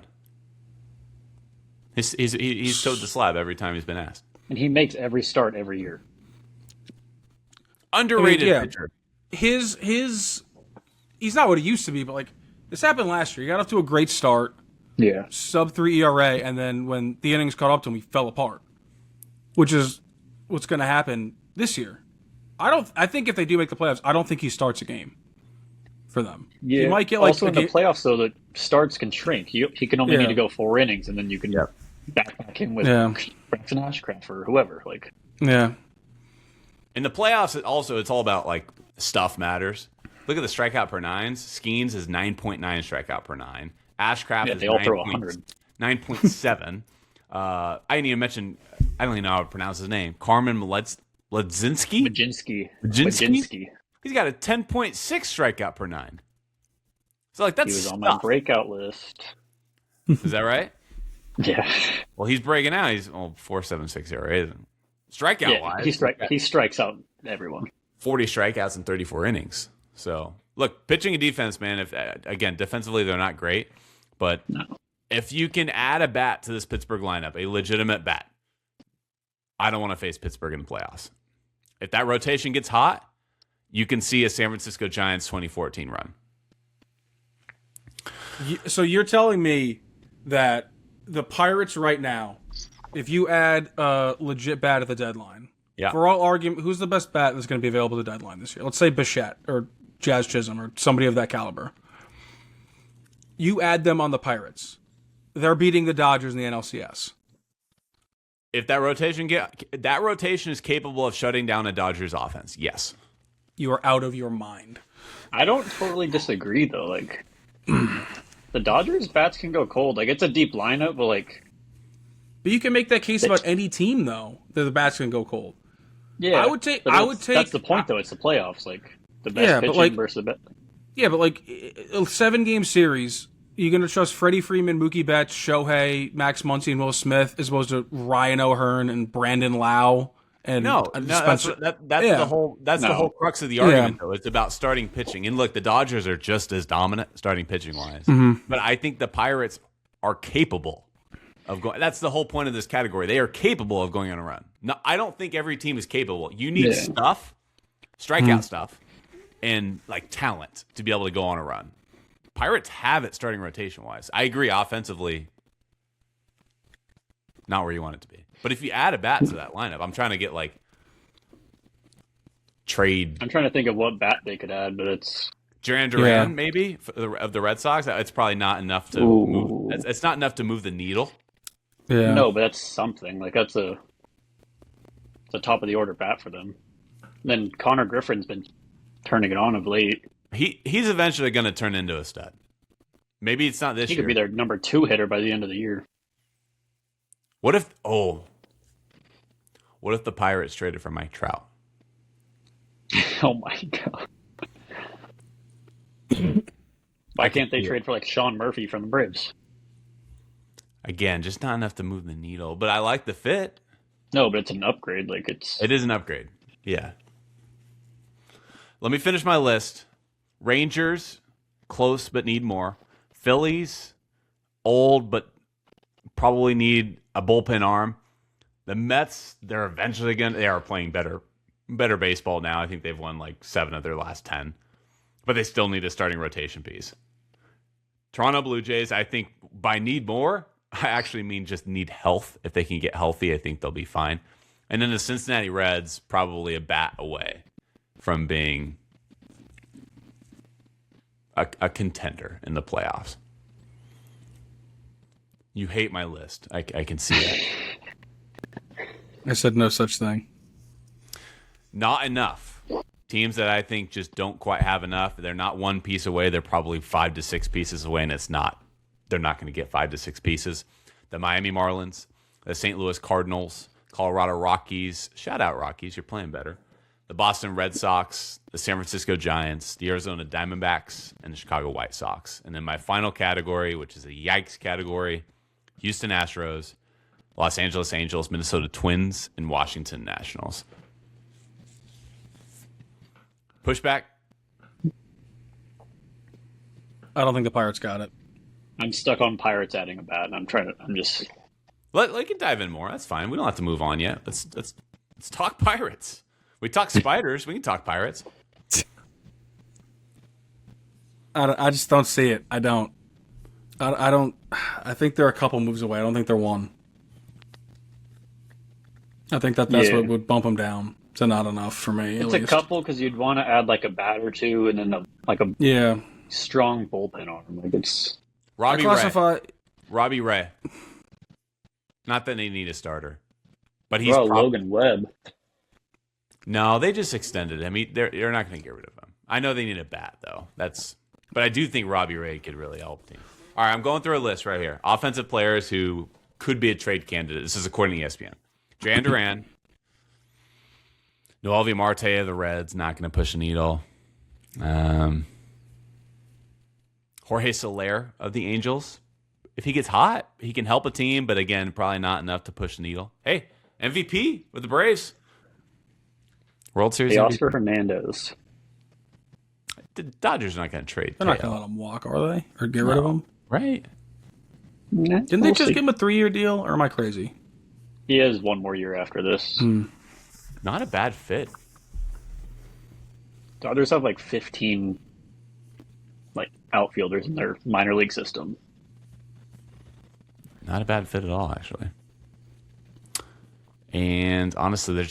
He's toed the slab every time he's been asked. And he makes every start every year. Underrated pitcher. He's not what he used to be, but this happened last year. He got off to a great start. Yeah. Sub-3 ERA, and then when the innings caught up to him, he fell apart. Which is what's going to happen this year. I think if they do make the playoffs, I don't think he starts a game for them. Yeah. He might get also in the playoffs, though, the starts can shrink. He can only need to go 4 innings, and then you can back him with Braxton Ashcraft or whoever. Yeah. In the playoffs, it's all about stuff matters. Look at the strikeout per nines. Skeens is 9.9 strikeout per 9. Ashcraft is they all throw 100. 9.7. I didn't even mention. I don't even know how to pronounce his name. Carmen Ledzinski. Majinski. He's got a 10.6 strikeout per 9. So that's he was stuff. on my breakout list. Is that right? Yeah. Well, he's breaking out. He's 4.76 ERA. Strikeout wise, he strikes out everyone. 40 strikeouts in 34 innings. So look, pitching and defense, man. If again, defensively they're not great, but if you can add a bat to this Pittsburgh lineup, a legitimate bat, I don't want to face Pittsburgh in the playoffs. If that rotation gets hot, you can see a San Francisco Giants 2014 run. So you're telling me that the Pirates right now, if you add a legit bat at the deadline, for all argument, who's the best bat that's going to be available at the deadline this year? Let's say Bichette or Jazz Chisholm or somebody of that caliber. You add them on the Pirates. They're beating the Dodgers in the NLCS. If that rotation is capable of shutting down a Dodgers offense, yes. You are out of your mind. I don't totally disagree though. The Dodgers bats can go cold. It's a deep lineup, but But you can make that case about any team though, that the bats can go cold. Yeah. I would take That's the point though. It's the playoffs. The best pitching versus the best. Yeah, but a 7-game series, you're going to trust Freddie Freeman, Mookie Betts, Shohei, Max Muncy, and Will Smith as opposed to Ryan O'Hearn and Brandon Lau and Spencer. The whole crux of the argument though. It's about starting pitching. And look, the Dodgers are just as dominant starting pitching wise. Mm-hmm. But I think the Pirates are capable of going. That's the whole point of this category. They are capable of going on a run. No, I don't think every team is capable. You need stuff, strikeout stuff, and talent to be able to go on a run. Pirates have it starting rotation wise. I agree offensively, not where you want it to be. But if you add a bat to that lineup, I'm trying to get trade. I'm trying to think of what bat they could add, but it's Duran Duran maybe of the Red Sox. It's probably not enough to move. It's not enough to move the needle. Yeah. No, but that's something. That's a top of the order bat for them. And then Connor Griffin's been turning it on of late. He's eventually going to turn into a stud. Maybe it's not this year. He could be their number 2 hitter by the end of the year. What if the Pirates traded for Mike Trout? Oh my god! Why can't they trade for Sean Murphy from the Braves? Again, just not enough to move the needle. But I like the fit. No, but it's an upgrade. Like It is an upgrade. Yeah. Let me finish my list. Rangers, close but need more. Phillies, old but probably need a bullpen arm. The Mets, they are playing better baseball now. I think they've won like 7 of their last 10. But they still need a starting rotation piece. Toronto Blue Jays, I think by need more, I actually mean just need health. If they can get healthy, I think they'll be fine. And then the Cincinnati Reds, probably a bat away from being a contender in the playoffs. You hate my list. I can see that. I said no such thing. Not enough. Teams that I think just don't quite have enough. They're not one piece away. They're probably 5 to 6 pieces away, and they're not going to get 5 to 6 pieces. The Miami Marlins, the St. Louis Cardinals, Colorado Rockies. Shout out Rockies. You're playing better. The Boston Red Sox, the San Francisco Giants, the Arizona Diamondbacks, and the Chicago White Sox. And then my final category, which is a yikes category, Houston Astros, Los Angeles Angels, Minnesota Twins, and Washington Nationals. Pushback? I don't think the Pirates got it. I'm stuck on Pirates adding a bat, and We can dive in more. That's fine. We don't have to move on yet. Let's talk Pirates. We talk spiders. We can talk Pirates. I just don't see it. I don't. I don't. I think they're a couple moves away. I don't think they're one. I think that's what would bump them down to not enough for me. It's a couple because you'd want to add like a bat or two, and then a strong bullpen arm. Like it's Robbie Ray. Not that they need a starter, but he's Logan Webb. No, they just extended him. They're not going to get rid of him. I know they need a bat though. But I do think Robbie Ray could really help the team. All right, I'm going through a list right here. Offensive players who could be a trade candidate. This is according to ESPN. Jan Duran, Noelvi Marte of the Reds, not going to push a needle. Jorge Soler of the Angels. If he gets hot, he can help a team, but again, probably not enough to push the needle. Hey, MVP with the Braves. World Series MVP. Oscar Hernandez. The Dodgers are not going to trade. They're not going to let him walk, are they? Or get rid of him? Right. Didn't they just give him a 3-year deal, or am I crazy? He has one more year after this. Not a bad fit. Dodgers have like 15 outfielders in their minor league system. Not a bad fit at all, actually. And honestly,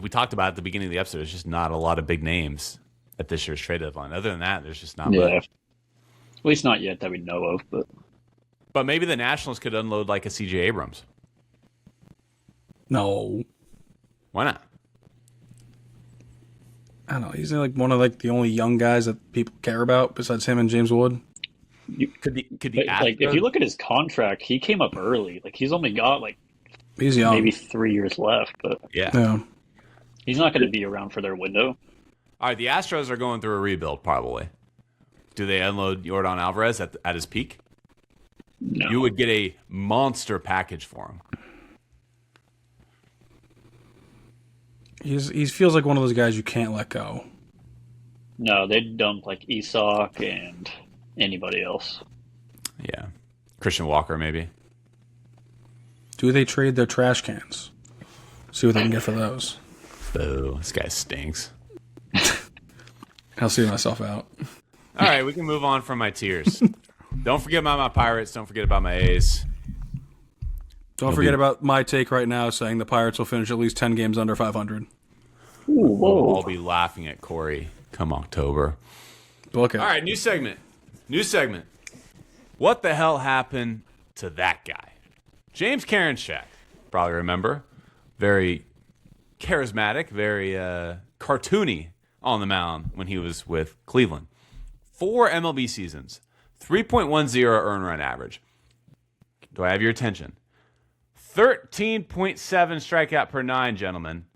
we talked about at the beginning of the episode, there's just not a lot of big names at this year's trade deadline. Other than that, there's just not much. At least not yet that we know of. But maybe the Nationals could unload like a C.J. Abrams. No. Why not? I don't know. He's like one of the only young guys that people care about besides him and James Wood. If you look at his contract, he came up early. Like he's only got he's young. Maybe 3 years left. But yeah. He's not going to be around for their window. All right, the Astros are going through a rebuild probably. Do they unload Yordan Alvarez at his peak? No. You would get a monster package for him. He feels like one of those guys you can't let go. No, they'd dump Isak and anybody else. Yeah. Christian Walker, maybe. Do they trade their trash cans? See what they can get for those. Boo. This guy stinks. I'll see myself out. All right, we can move on from my tiers. Don't forget about my Pirates. Don't forget about my A's. Don't forget about my take right now saying the Pirates will finish at least 10 games under 500. We'll all be laughing at Corey come October. Okay. All right, new segment. What the hell happened to that guy? James Karinchak, probably remember. Very charismatic, very cartoony on the mound when he was with Cleveland. 4 MLB seasons, 3.10 earned run average. Do I have your attention? 13.7 strikeout per 9, gentlemen.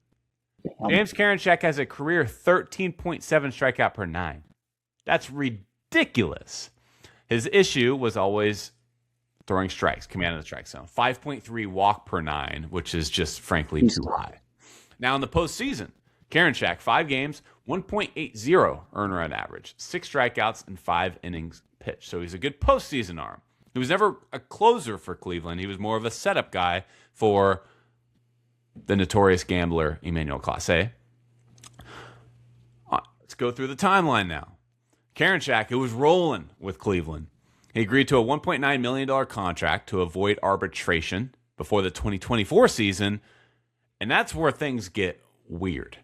James Karinchak has a career 13.7 strikeout per 9. That's ridiculous. His issue was always throwing strikes, command of the strike zone. 5.3 walk per 9, which is just frankly too high. Now in the postseason, Karinchak, 5 games, 1.80 earned run average, 6 strikeouts, and 5 innings pitched. So he's a good postseason arm. He was never a closer for Cleveland. He was more of a setup guy for the notorious gambler Emmanuel Clase. Let's go through the timeline now. Karinchak, who was rolling with Cleveland, he agreed to a $1.9 million contract to avoid arbitration before the 2024 season, and that's where things get weird.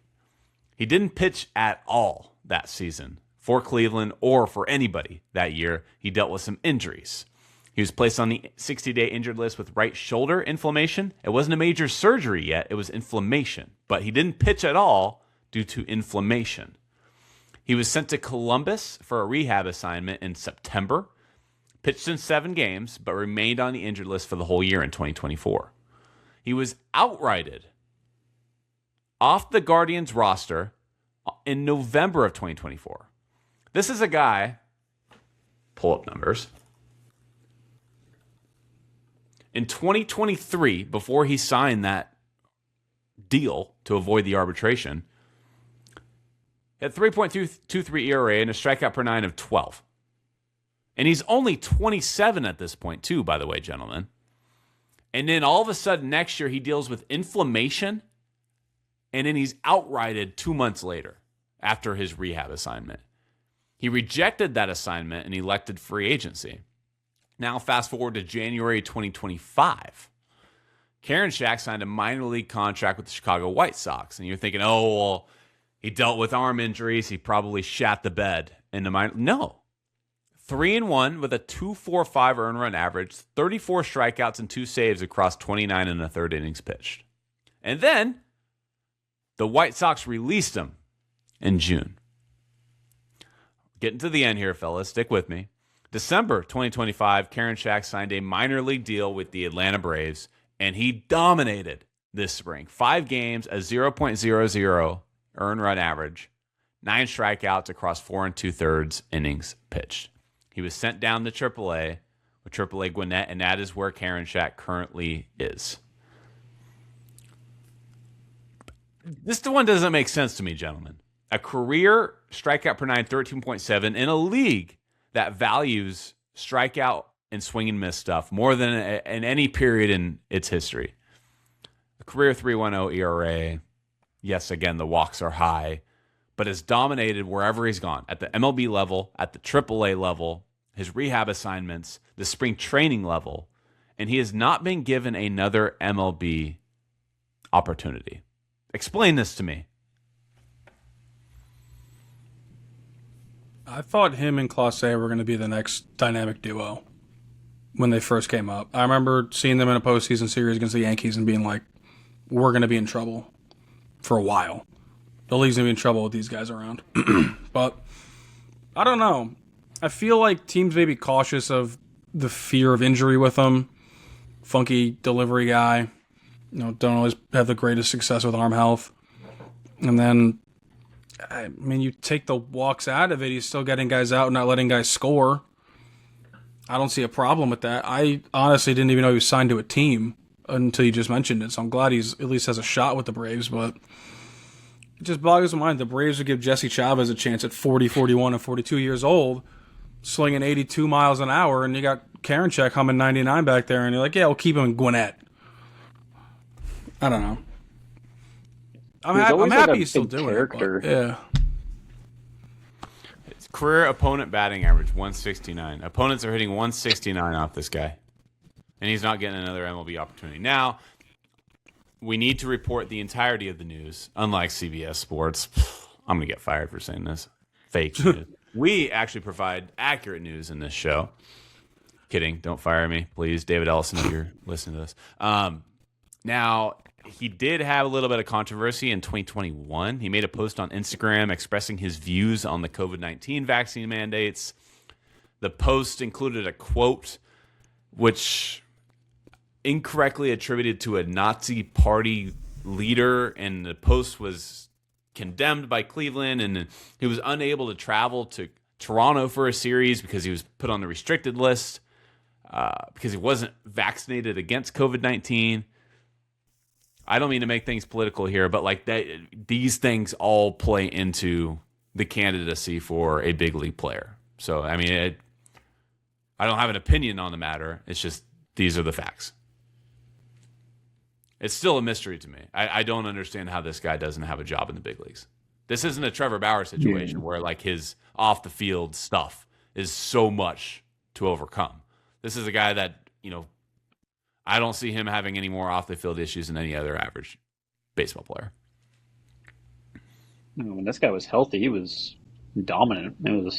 He didn't pitch at all that season for Cleveland or for anybody that year. He dealt with some injuries. He was placed on the 60-day injured list with right shoulder inflammation. It wasn't a major surgery yet. It was inflammation. But he didn't pitch at all due to inflammation. He was sent to Columbus for a rehab assignment in September, pitched in 7 games, but remained on the injured list for the whole year in 2024. He was outrighted off the Guardians roster in November of 2024. This is a guy, pull up numbers. In 2023, before he signed that deal to avoid the arbitration, he had 3.23 ERA and a strikeout per 9 of 12. And he's only 27 at this point, too, by the way, gentlemen. And then all of a sudden next year he deals with inflammation, and then he's outrighted 2 months later after his rehab assignment. He rejected that assignment and elected free agency. Now fast forward to January 2025. Karinchak signed a minor league contract with the Chicago White Sox. And you're thinking, oh, well, he dealt with arm injuries. He probably shat the bed in the minor. No. 3-1 with a 2.45 earned run average, 34 strikeouts and 2 saves across 29 and a third innings pitched. And then the White Sox released him in June. Getting to the end here, fellas. Stick with me. December 2025, Karinchak signed a minor league deal with the Atlanta Braves, and he dominated this spring. 5 games, a 0.00 earned run average, 9 strikeouts across 4 2/3 innings pitched. He was sent down to AAA with AAA Gwinnett, and that is where Karinchak currently is. This one doesn't make sense to me, gentlemen. A career strikeout per 9, 13.7 in a league that values strikeout and swing and miss stuff more than in any period in its history. A career 3.10 ERA. Yes, again, the walks are high, but has dominated wherever he's gone. At the MLB level, at the AAA level, his rehab assignments, the spring training level, and he has not been given another MLB opportunity. Explain this to me. I thought him and Clase were going to be the next dynamic duo when they first came up. I remember seeing them in a postseason series against the Yankees and being like, we're going to be in trouble for a while. The league's going to be in trouble with these guys around. But I don't know. I feel like teams may be cautious of the fear of injury with him. Funky delivery guy. Don't always have the greatest success with arm health. And then, I mean, you take the walks out of it, he's still getting guys out and not letting guys score. I don't see a problem with that. I honestly didn't even know he was signed to a team until you just mentioned it, so I'm glad he's at least has a shot with the Braves, but it just boggles my mind. The Braves would give Jesse Chavez a chance at 40, 41, and 42 years old, slinging 82 miles an hour, and you got Karinchak humming 99 back there, and you're like, yeah, we'll keep him in Gwinnett. I don't know. I'm happy he's still doing it. But, yeah. It's career opponent batting average, 169. Opponents are hitting 169 off this guy. And he's not getting another MLB opportunity. Now, we need to report the entirety of the news, unlike CBS Sports. I'm going to get fired for saying this. Fake news. We actually provide accurate news in this show. Kidding. Don't fire me, please. David Ellison, if you're listening to this. Now, he did have a little bit of controversy in 2021. He made a post on Instagram expressing his views on the COVID-19 vaccine mandates. The post included a quote which incorrectly attributed to a Nazi party leader, and the post was condemned by Cleveland, and he was unable to travel to Toronto for a series because he was put on the restricted list. because he wasn't vaccinated against COVID-19. I don't mean to make things political here, but like these things all play into the candidacy for a big league player. So, I mean, I don't have an opinion on the matter. It's just these are the facts. It's still a mystery to me. I don't understand how this guy doesn't have a job in the big leagues. This isn't a Trevor Bauer situation where like his off the field stuff is so much to overcome. This is a guy that, I don't see him having any more off the field issues than any other average baseball player. When this guy was healthy, he was dominant. And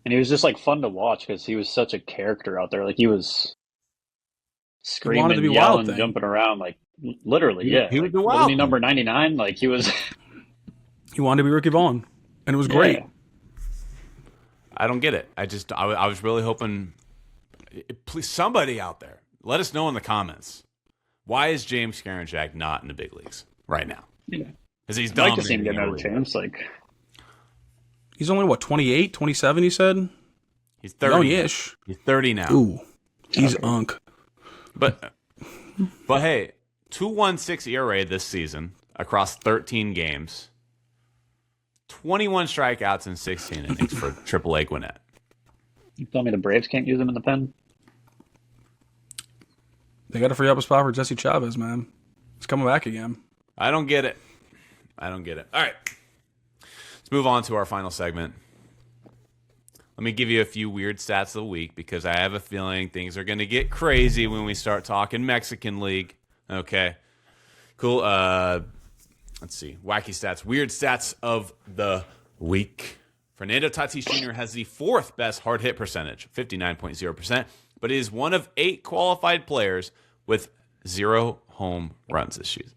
he was just like fun to watch because he was such a character out there. Like he was screaming, yelling, jumping around, like literally. Yeah, he was the wild. Wasn't he number 99? Like he was. He wanted to be Ricky Vaughn, and it was great. I don't get it. I was really hoping. Please, somebody out there, let us know in the comments. Why is James Karinchak not in the big leagues right now? Yeah, because he's I'd like to see him get another chance. Like he's only 28, 27. He said he's 30-ish. He's 30 now. Ooh, he's unk. But hey, 2.16 ERA this season across 13 games. 21 strikeouts in 16 innings for AAA Gwinnett. You tell me the Braves can't use him in the pen? They got to free up a spot for Jesse Chavez, man. He's coming back again. I don't get it. All right. Let's move on to our final segment. Let me give you a few weird stats of the week because I have a feeling things are going to get crazy when we start talking Mexican League. Okay. Cool. Let's see. Wacky stats. Weird stats of the week. Fernando Tatis Jr. has the fourth best hard hit percentage, 59.0%, but is one of 8 qualified players with 0 home runs this season.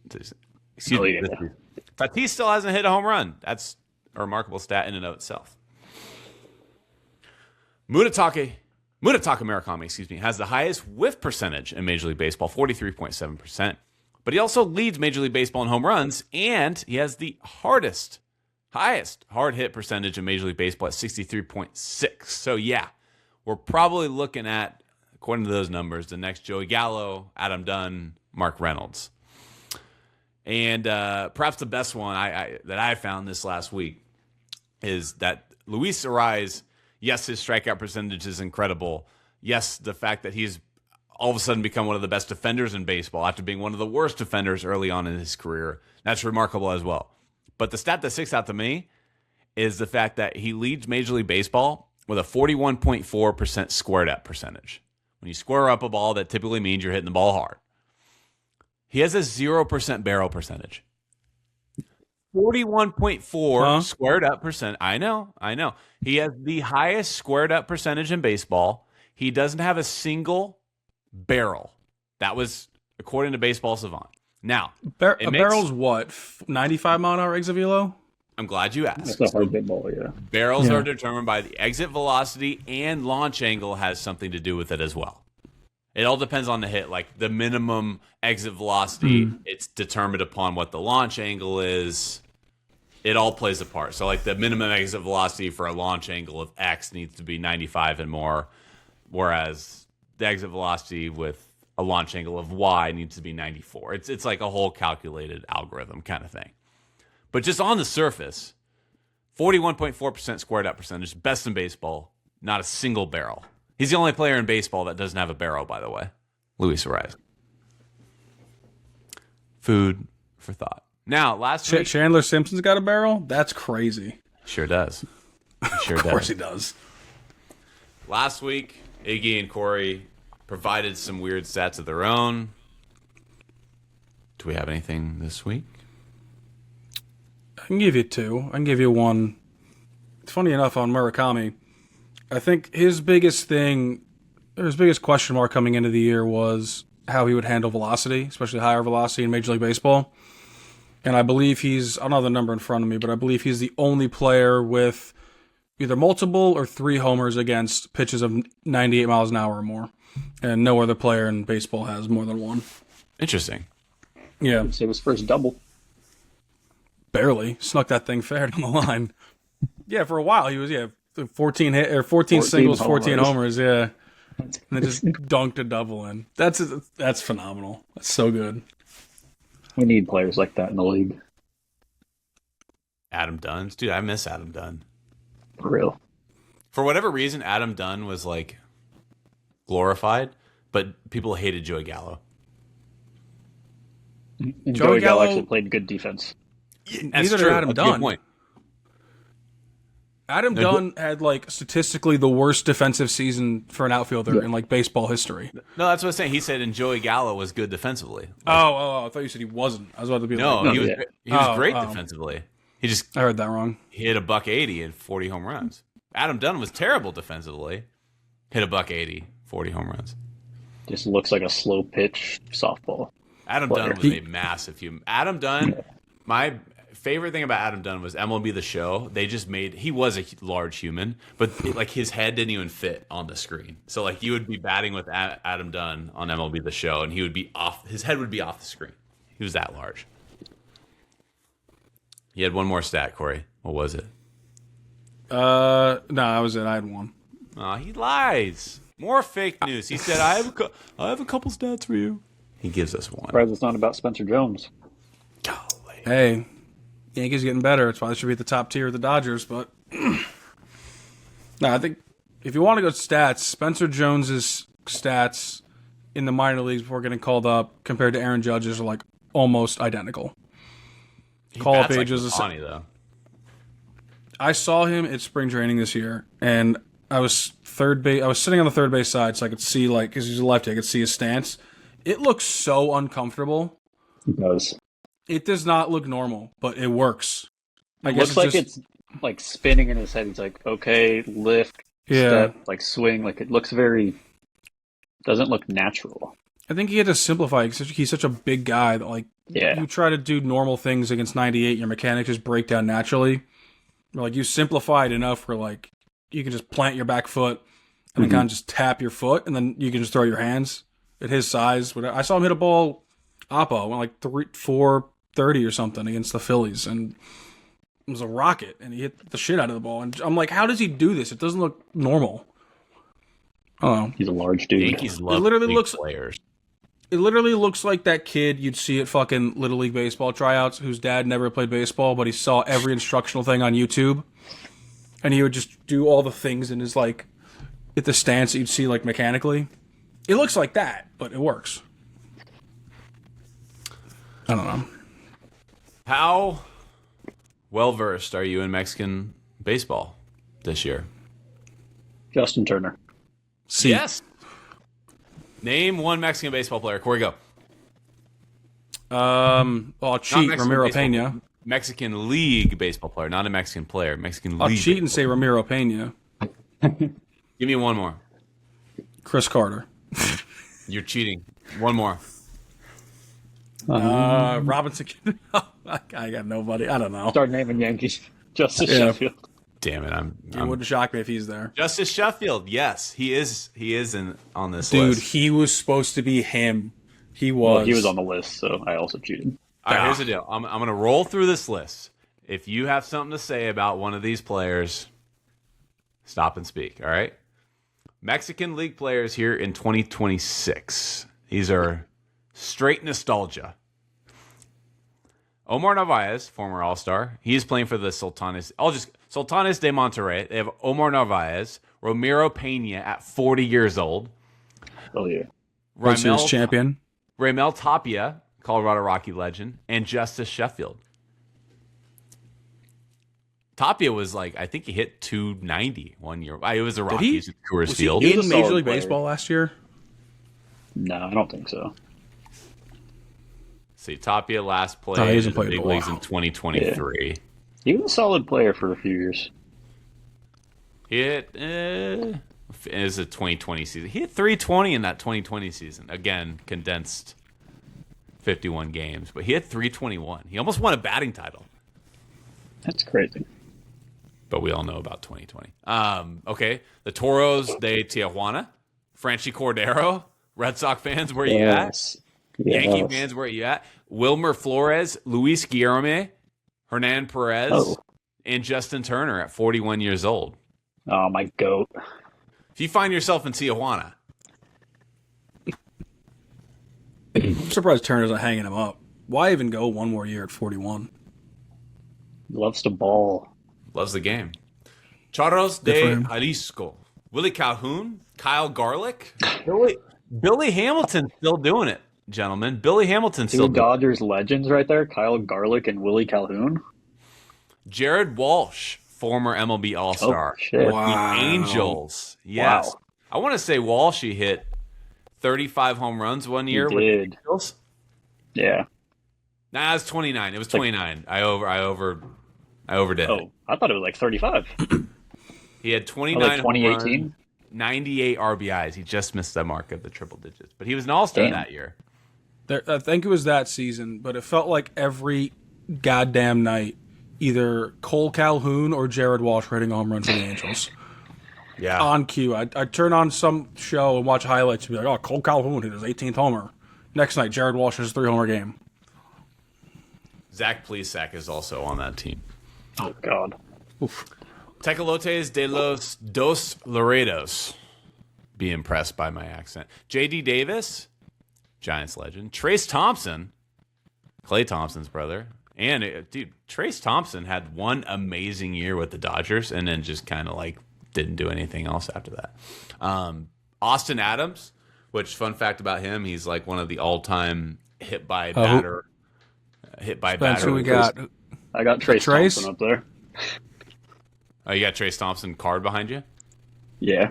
Excuse me. Tatis still hasn't hit a home run. That's a remarkable stat in and of itself. Munetaka Murakami, has the highest whiff percentage in Major League Baseball, 43.7%. But he also leads Major League Baseball in home runs, and he has the highest hard hit percentage in Major League Baseball at 63.6. So, yeah, we're probably looking at, according to those numbers, the next Joey Gallo, Adam Dunn, Mark Reynolds. And perhaps the best one that I found this last week is that Luis Ariz, yes, his strikeout percentage is incredible. Yes, the fact that he's all of a sudden become one of the best defenders in baseball after being one of the worst defenders early on in his career. That's remarkable as well. But the stat that sticks out to me is the fact that he leads Major League Baseball with a 41.4% squared up percentage. When you square up a ball, that typically means you're hitting the ball hard. He has a 0% barrel percentage. 41.4 squared up percent. I know. He has the highest squared up percentage in baseball. He doesn't have a single barrel. That was according to Baseball Savant. Now, barrel's what? 95 mile an hour exit velo? I'm glad you asked. That's a hard hit ball, yeah. Barrels are determined by the exit velocity, and launch angle has something to do with it as well. It all depends on the hit. Like the minimum exit velocity, it's determined upon what the launch angle is. It all plays a part. So like the minimum exit velocity for a launch angle of X needs to be 95 and more, whereas the exit velocity with a launch angle of Y needs to be 94. It's like a whole calculated algorithm kind of thing. But just on the surface, 41.4% squared up percentage, best in baseball, not a single barrel. He's the only player in baseball that doesn't have a barrel, by the way. Luis Ariz. Food for thought. Now, last week... Chandler Simpson's got a barrel? That's crazy. Sure does. Of course he does. Last week, Iggy and Corey provided some weird stats of their own. Do we have anything this week? I can give you 2. I can give you 1. It's funny enough on Murakami. I think his biggest question mark coming into the year was how he would handle velocity, especially higher velocity in Major League Baseball. And I believe I don't have the number in front of me, but I believe he's the only player with either multiple or 3 homers against pitches of 98 miles an hour or more. And no other player in baseball has more than 1. Interesting. Yeah. It was first double. Barely. Snuck that thing fair down the line. Yeah, for a while he was, 14 singles, 14 homers, yeah. and then just dunked a double in. That's phenomenal. That's so good. We need players like that in the league. Adam Dunn. Dude, I miss Adam Dunn. For real. For whatever reason, Adam Dunn was like glorified, but people hated Joey Gallo. And Joey Gallo actually played good defense. Neither did Adam Dunn. Adam Dunn had like statistically the worst defensive season for an outfielder in like baseball history. No, that's what I'm saying. He said, and Joey Gallo was good defensively. I thought you said he wasn't. I was about to be like, he was great defensively. I heard that wrong. He hit $180 and 40 home runs. Adam Dunn was terrible defensively. Hit $180, 40 home runs. Just looks like a slow pitch softball. Adam Dunn was a massive human. Adam Dunn, my favorite thing about Adam Dunn was MLB The Show. He was a large human, but like his head didn't even fit on the screen. So like you would be batting with Adam Dunn on MLB The Show, and his head would be off the screen. He was that large. He had one more stat, Corey. What was it? No, that was it. I had one. Oh, he lies. More fake news. He said, I have a couple stats for you. He gives us one. Surprised it's not about Spencer Jones. Golly. Hey, Yankees getting better. That's why they should be at the top tier of the Dodgers. But no, I think if you want to go stats, Spencer Jones's stats in the minor leagues before getting called up compared to Aaron Judge's are like almost identical. Call-up age is though. I saw him at spring training this year, and I was I was sitting on the third base side, so I could see because he's a lefty, I could see his stance. It looks so uncomfortable. It does. It does not look normal, but it works. It looks like it's like spinning in his head. He's like, okay, lift, step, like swing. Like it looks doesn't look natural. I think he had to simplify because he's such a big guy that you try to do normal things against 98, your mechanics just break down naturally. Like you simplify it enough where like you can just plant your back foot and then kind of just tap your foot, and then you can just throw your hands at his size. I saw him hit a ball, Oppo, went like 430 or something against the Phillies, and it was a rocket, and he hit the shit out of the ball. And I'm like, how does he do this? It doesn't look normal. I don't know. He's a large dude. Yankees love big players. It literally looks like that kid you'd see at fucking Little League baseball tryouts whose dad never played baseball, but he saw every instructional thing on YouTube. And he would just do all the things in his, like, at the stance that you'd see, like, mechanically. It looks like that, but it works. I don't know. How well-versed are you in Mexican baseball this year? Justin Turner. Yes. Name one Mexican baseball player. Corey, go. I'll cheat. Ramiro Pena. Mexican League baseball player, not a Mexican player. Mexican League. I'll cheat and say Ramiro Pena. Give me one more. Chris Carter. You're cheating. One more. Robinson. I got nobody. I don't know. Start naming Yankees. Justice Sheffield. Damn it! It wouldn't shock me if he's there. Justice Sheffield. Yes, he is. He is on this list. Dude, he was supposed to be him. He was. Well, he was on the list, so I also cheated. All right, here's the deal. I'm going to roll through this list. If you have something to say about one of these players, stop and speak. All right. Mexican League players here in 2026. These are straight nostalgia. Omar Narvaez, former All-Star. He is playing for the Sultanes. Sultanes de Monterrey. They have Omar Narvaez, Ramiro Pena at 40 years old. Oh, yeah. World Series champion. Raimel Tapia, Colorado Rocky legend, and Justice Sheffield. Tapia was like, I think he hit 290 one year. It was the Rockies at Coors Field. Was he in Major League Baseball last year? No, I don't think so. See, Tapia last played in the big leagues in 2023. Yeah. He was a solid player for a few years. He hit, it is a 2020 season. He hit 320 in that 2020 season. Again, condensed 51 games. But he hit 321. He almost won a batting title. That's crazy. But we all know about 2020. Okay, the Toros de Tijuana. Franchi Cordero. Red Sox fans, where you at? Yankee fans, where you at? Wilmer Flores, Luis Guillorme, Hernan Perez, and Justin Turner at 41 years old. Oh, my goat. If you find yourself in Tijuana, I'm surprised Turner's not hanging him up. Why even go one more year at 41? Loves to ball. Loves the game. Charros de Jalisco. Willie Calhoun, Kyle Garlick, Billy Hamilton's still doing it, gentlemen. Billy Hamilton's still Two doing it. Dodgers legends right there, Kyle Garlick and Willie Calhoun. Jared Walsh, former MLB All-Star. Oh, shit. Wow. The Angels. Yes. Wow. I want to say Walsh, he hit 35 home runs one year with the did. Angels. Yeah. Nah, it was 29. It was 29. I overdid it. Oh, I thought it was like 35. He had 29 like 2018? home runs, 98 RBIs. He just missed the mark of the triple digits. But he was an all-star Damn. that year. I think it was that season, but it felt like every goddamn night, either Cole Calhoun or Jared Walsh were hitting a home run for the Angels. Yeah. On cue. I'd turn on some show and watch highlights and be like, oh, Cole Calhoun hit his 18th homer. Next night, Jared Walsh has a 3-homer game. Zach Plesac is also on that team. Oh, God. Oof. Tecolotes de los Dos Laredos. Be impressed by my accent. J.D. Davis, Giants legend. Trace Thompson, Klay Thompson's brother. And, dude, Trace Thompson had one amazing year with the Dodgers and then just kind of, like, didn't do anything else after that. Austin Adams, which, fun fact about him, he's, like, one of the all-time hit-by-batter. Spence, who we got? I got Trace Thompson up there. Oh, you got Trace Thompson card behind you? Yeah.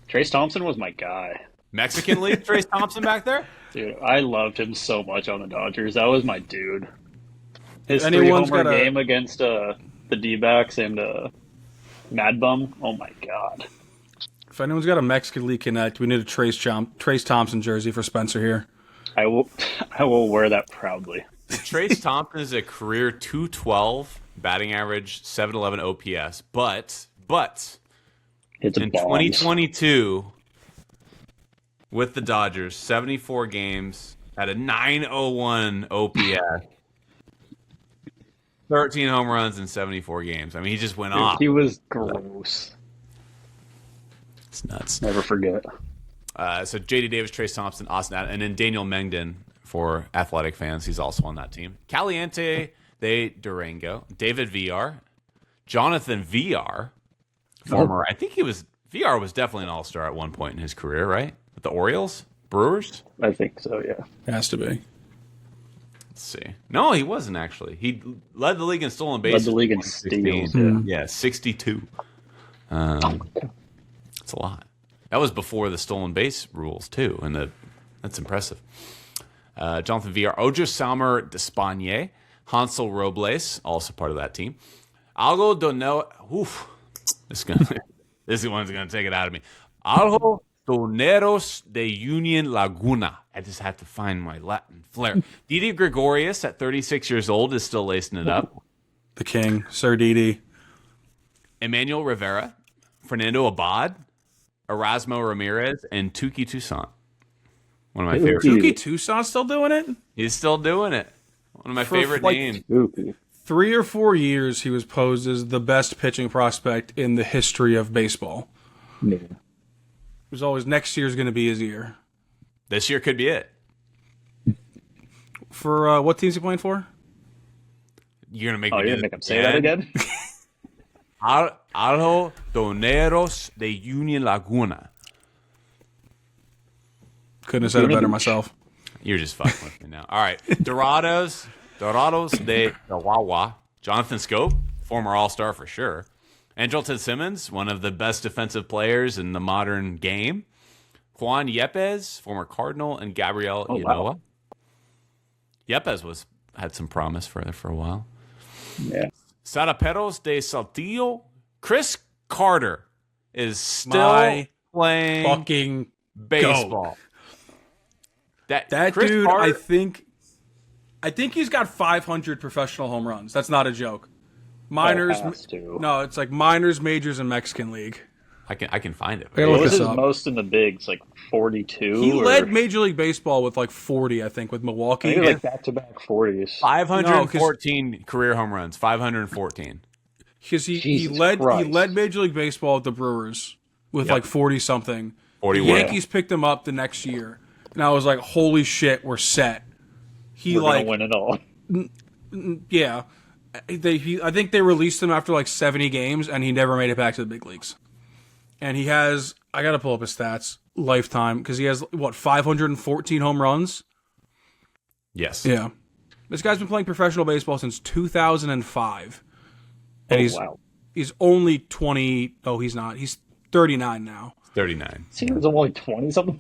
Trace Thompson was my guy. Mexican League Trace Thompson back there? Dude, I loved him so much on the Dodgers. That was my dude. His Anyone's 3-homer got a- game against the D-backs and Mad Bum. Oh, my God. If anyone's got a Mexican League Connect, we need a Trace Thompson jersey for Spencer here. I will wear that proudly. Trace Thompson is a career 212 batting average, 711 OPS, but It's a in bombs. 2022 with the Dodgers, 74 games at a 901 OPS, 13 home runs in 74 games. I mean, he just went Dude, off. he was gross. It's nuts. Never forget. So J.D. Davis, Trace Thompson, Austin Adams, and then Daniel Mengden for athletic fans. He's also on that team. Caliente de Durango, David VR, Jonathan VR, former. I think VR was definitely an all-star at one point in his career, right? With the Orioles, Brewers. I think so, yeah. Has to be. Let's see. No, he wasn't actually. He led the league in stolen bases. Led the league in 2016. steals, Yeah, 62. That's a lot. That was before the stolen base rules too, and that's impressive. Jonathan VR, Ojo Salmer Despaigne, Hansel Robles, also part of that team. Algo Donero, this one's gonna take it out of me. Algo Doneros de Union Laguna. I just have to find my Latin flair. Didi Gregorius, at 36 years old, is still lacing it up. The king, Sir Didi. Emmanuel Rivera, Fernando Abad, Erasmo Ramirez, and Tuki Toussaint. One of my favorite. Tuki Toussaint still doing it? He's still doing it. One of my favorite like, names. 3 or 4 years, he was posed as the best pitching prospect in the history of baseball. Yeah. It was always next year's going to be his year. This year could be it. For what team's he playing for? You're gonna make. Oh, me you're do going to make him this say that again? Aljo Doneros de Union Laguna. Couldn't have said it better myself. You're just fucking with me now. All right, Dorados de Chihuahua. Jonathan Scope, former All-Star for sure. Andrelton Simmons, one of the best defensive players in the modern game. Juan Yepes, former Cardinal, and Gabriel Ulloa. Wow. Yepes had some promise for a while. Yeah. Saraperos de Saltillo. Chris Carter is still My playing Fucking baseball. that Chris dude, Carter, I think he's got 500 professional home runs. That's not a joke. Minors, has to. no, it's like minors, majors, and Mexican League. I can find it. Yeah, What look was this his up. most in the bigs? Like 42? He or- led Major League Baseball with like 40, I think, with Milwaukee. I think like back-to-back 40s. 514 career home runs. 514. Because he Jesus led Christ. Major League Baseball with the Brewers with Yep. like 40 something. 41. The Yankees picked him up the next year. and I was like, "Holy shit, we're set." We're gonna win it all. Yeah. I think they released him after like 70 games, and he never made it back to the big leagues. And he has, I gotta pull up his stats, lifetime, because he has, 514 home runs? Yes. Yeah. This guy's been playing professional baseball since 2005. And he's only 20, he's not. He's 39 now. 39. He was only 20-something?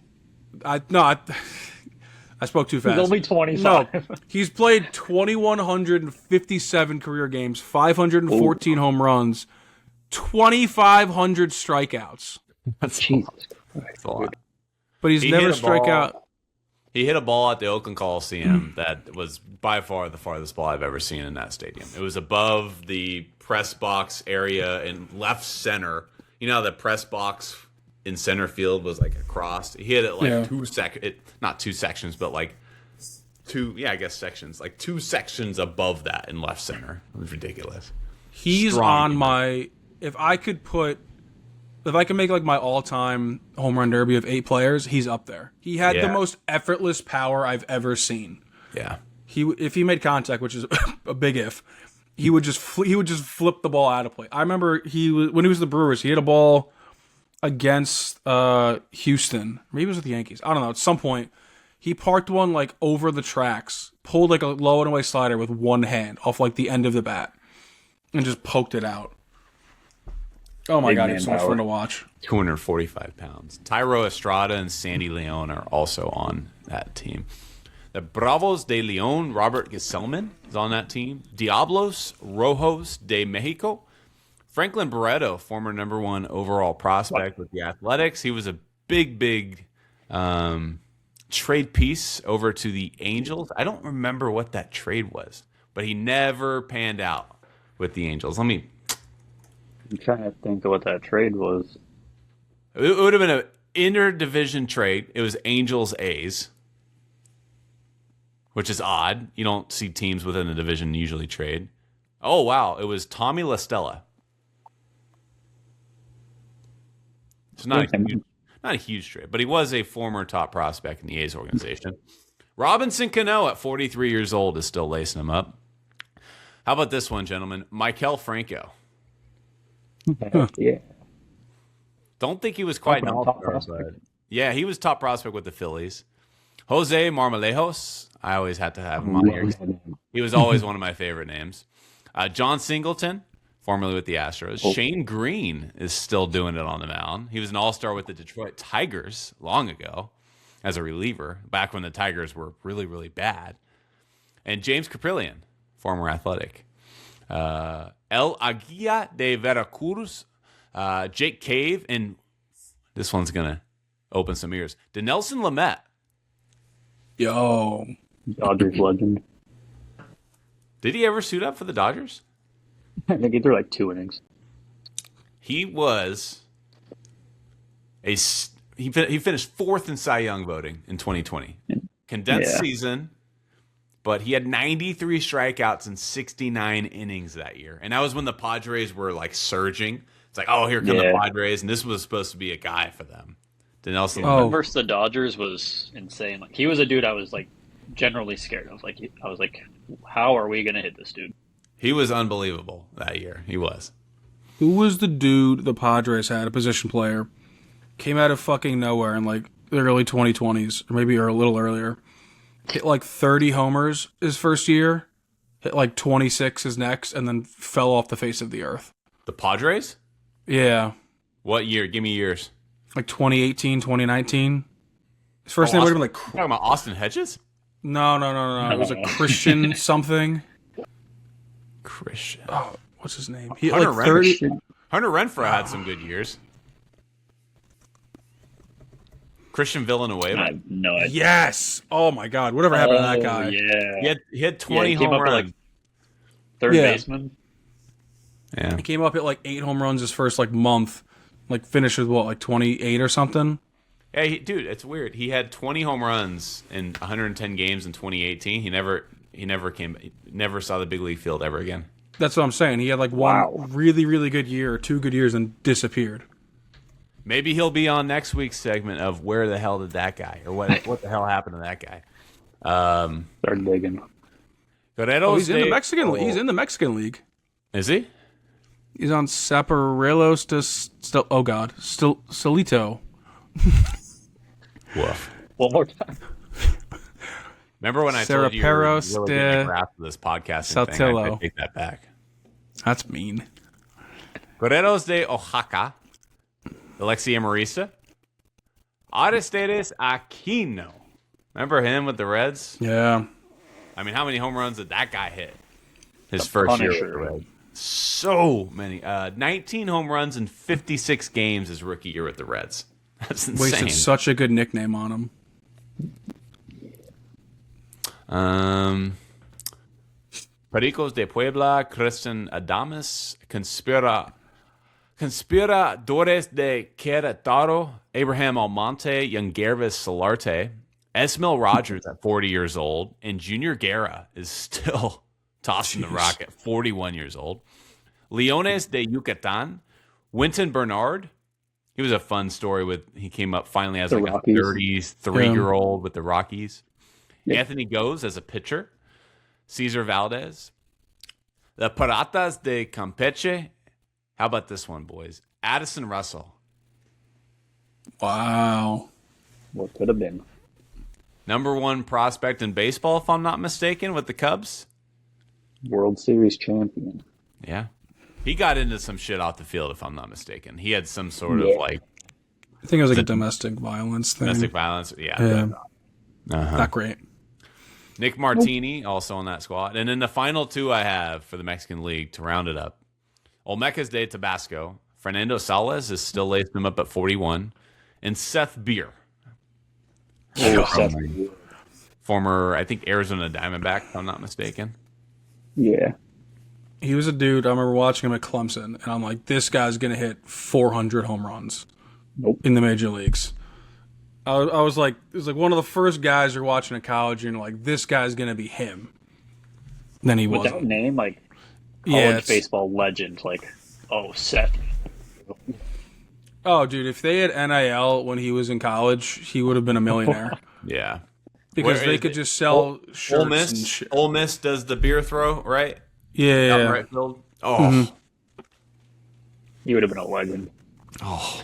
I spoke too fast. He's only 25. No, he's played 2,157 career games, 514 home runs, 2,500 strikeouts. That's Jesus Christ. A lot. But he's never struck out. He hit a ball at the Oakland Coliseum that was by far the farthest ball I've ever seen in that stadium. It was above the press box area in left center. You know how the press box in center field was like across. He hit it like not two sections, but like sections, like two sections above that in left center. It was ridiculous. He's on my, if I could make like my all-time home run derby of 8 players, he's up there. He had the most effortless power I've ever seen. Yeah. If he made contact, which is a big if, he would just flip the ball out of play. I remember when he was the Brewers, he hit a ball against Houston. Maybe it was with the Yankees. I don't know. At some point, he parked one like over the tracks, pulled like a low and away slider with one hand off like the end of the bat, and just poked it out. Oh my God, it's so much fun to watch. 245 pounds. Tyro Estrada and Sandy Leon are also on that team. The Bravos de Leon, Robert Gesellman is on that team. Diablos Rojos de Mexico. Franklin Barreto, former number 1 overall prospect with the Athletics. He was a big trade piece over to the Angels. I don't remember what that trade was, but he never panned out with the Angels. I'm trying to think of what that trade was. It would have been an interdivision trade. It was Angels-A's, which is odd. You don't see teams within the division usually trade. Oh, wow. It was Tommy LaStella. It's not a huge trade, but he was a former top prospect in the A's organization. Robinson Cano at 43 years old is still lacing him up. How about this one, gentlemen? Michael Franco. Yeah. Don't think he was quite an all-star, but yeah, he was top prospect with the Phillies. Jose Marmolejos. I always had to have him on here. He was always one of my favorite names. John Singleton, formerly with the Astros. Shane Green is still doing it on the mound. He was an all-star with the Detroit Tigers long ago as a reliever, back when the Tigers were really, really bad. And James Caprillion, former Athletic. El Aguila de Veracruz, Jake Cave, and this one's going to open some ears. Denelson Lamet. Yo. Dodgers legend. Did he ever suit up for the Dodgers? I think he threw like 2 innings. He was he finished 4th in Cy Young voting in 2020. Condensed season, but he had 93 strikeouts in 69 innings that year. And that was when the Padres were like surging. It's like, oh, here come the Padres, and this was supposed to be a guy for them. Denelson versus the Dodgers was insane. Like, he was a dude I was like generally scared of. I was like, how are we gonna hit this dude? He was unbelievable that year. He was. Who was the dude the Padres had, a position player, came out of fucking nowhere in like the early 2020s, or maybe a little earlier, hit like 30 homers his first year, hit like 26 his next, and then fell off the face of the earth. The Padres? Yeah. What year? Give me years. Like 2018, 2019. His first name would have been like... Talking about Austin Hedges? No. It was a Christian something. Christian. Oh, what's his name? Hunter Renfroe had some good years. Christian Villanueva. No idea. Yes. Oh my God. Whatever happened to that guy? Yeah. He had 20 home runs. Like third baseman. Yeah. He came up at like 8 home runs his first like month. Like finished with what, like 28 or something? Yeah, dude, it's weird. He had 20 home runs in 110 games in 2018. He never saw the big league field ever again. That's what I'm saying. He had like one really, really good year, or 2 good years, and disappeared. Maybe he'll be on next week's segment of where the hell did that guy, or what the hell happened to that guy. Start digging. He's in the Mexican. He's in the Mexican League. Is he? He's on Saparelos de Solito. Woof. One more time. Remember when I told you were really de getting a grasp of this podcasting thing? I take that back. That's mean. Guerreros de Oaxaca. Alexia Marisa. Aristides Aquino. Remember him with the Reds? Yeah. I mean, how many home runs did that guy hit his first year with the Reds? So many. 19 home runs in 56 games his rookie year with the Reds. That's insane. Wasted such a good nickname on him. Pericos de Puebla, Christian Adames, Conspiradores de Querétaro, Abraham Almonte, Younggervis Solarte, Esmil Rogers at 40 years old, and Junior Guerra is still tossing the rock at 41 years old. Leones de Yucatan, Winton Bernard. He was a fun story he came up finally as like Rockies. A 33-year-old with the Rockies. Yeah. Anthony Goes as a pitcher. Cesar Valdez. The Piratas de Campeche. How about this one, boys? Addison Russell. Wow. What could have been? Number 1 prospect in baseball, if I'm not mistaken, with the Cubs. World Series champion. Yeah. He got into some shit off the field, if I'm not mistaken. He had some sort of like... I think it was like a domestic violence thing. Domestic violence, yeah. Not great. Nick Martini, also on that squad. And then the final 2 I have for the Mexican League to round it up. Olmecas de Tabasco. Fernando Salas is still lacing him up at 41. And Seth Beer. Former, I think, Arizona Diamondback, if I'm not mistaken. Yeah. He was a dude, I remember watching him at Clemson, and I'm like, this guy's going to hit 400 home runs in the major leagues. I was like, it was like one of the first guys you're watching in college, and you're like, this guy's going to be him. Then he wasn't. With that name, like, college baseball legend, like, Seth. Oh, dude, if they had NIL when he was in college, he would have been a millionaire. Yeah. Because they could just sell shirts and shit. Ole Miss does the beer throw, right? Yeah. Right field. Oh. He would have been a legend. Oh.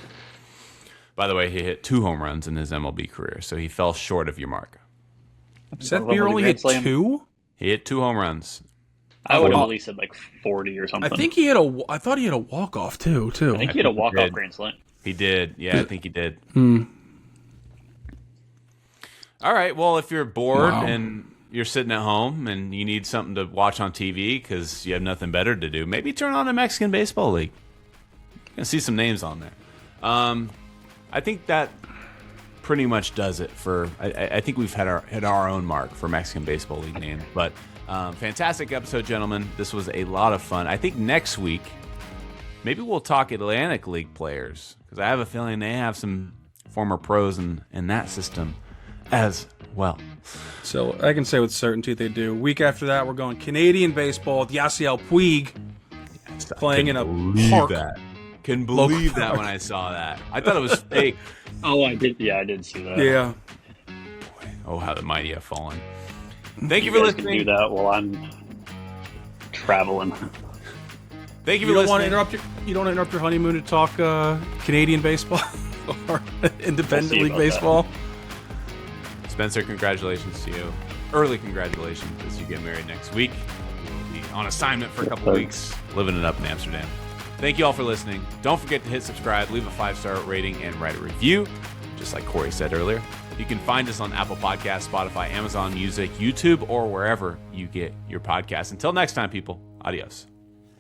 By the way, he hit 2 home runs in his MLB career, so he fell short of your mark. Seth Beer only hit 2? He hit 2 home runs. I would have at least said like 40 or something. I think I thought he had a walk-off too. I think he had a walk-off grand slam. He did. Yeah, I think he did. All right. Well, if you're bored and you're sitting at home and you need something to watch on TV because you have nothing better to do, maybe turn on a Mexican Baseball League. You can see some names on there. I think that pretty much does it for. I think we've hit our own mark for Mexican Baseball League names. But fantastic episode, gentlemen. This was a lot of fun. I think next week maybe we'll talk Atlantic League players because I have a feeling they have some former pros in that system as well. So I can say with certainty they do. Week after that, we're going Canadian baseball with Yasiel Puig playing in a park. Can believe that when I saw that. I thought it was fake. Oh, I did. Yeah, I did see that. Yeah. Oh, how the mighty have fallen. Thank you for listening. Can do that while I'm traveling. Thank you for listening. You don't want to interrupt your honeymoon to talk Canadian baseball or independent league baseball. That. Spencer, congratulations to you. Early congratulations as you get married next week. You'll be on assignment for a couple of weeks, living it up in Amsterdam. Thank you all for listening. Don't forget to hit subscribe, leave a 5-star rating, and write a review, just like Corey said earlier. You can find us on Apple Podcasts, Spotify, Amazon Music, YouTube, or wherever you get your podcasts. Until next time, people, adios.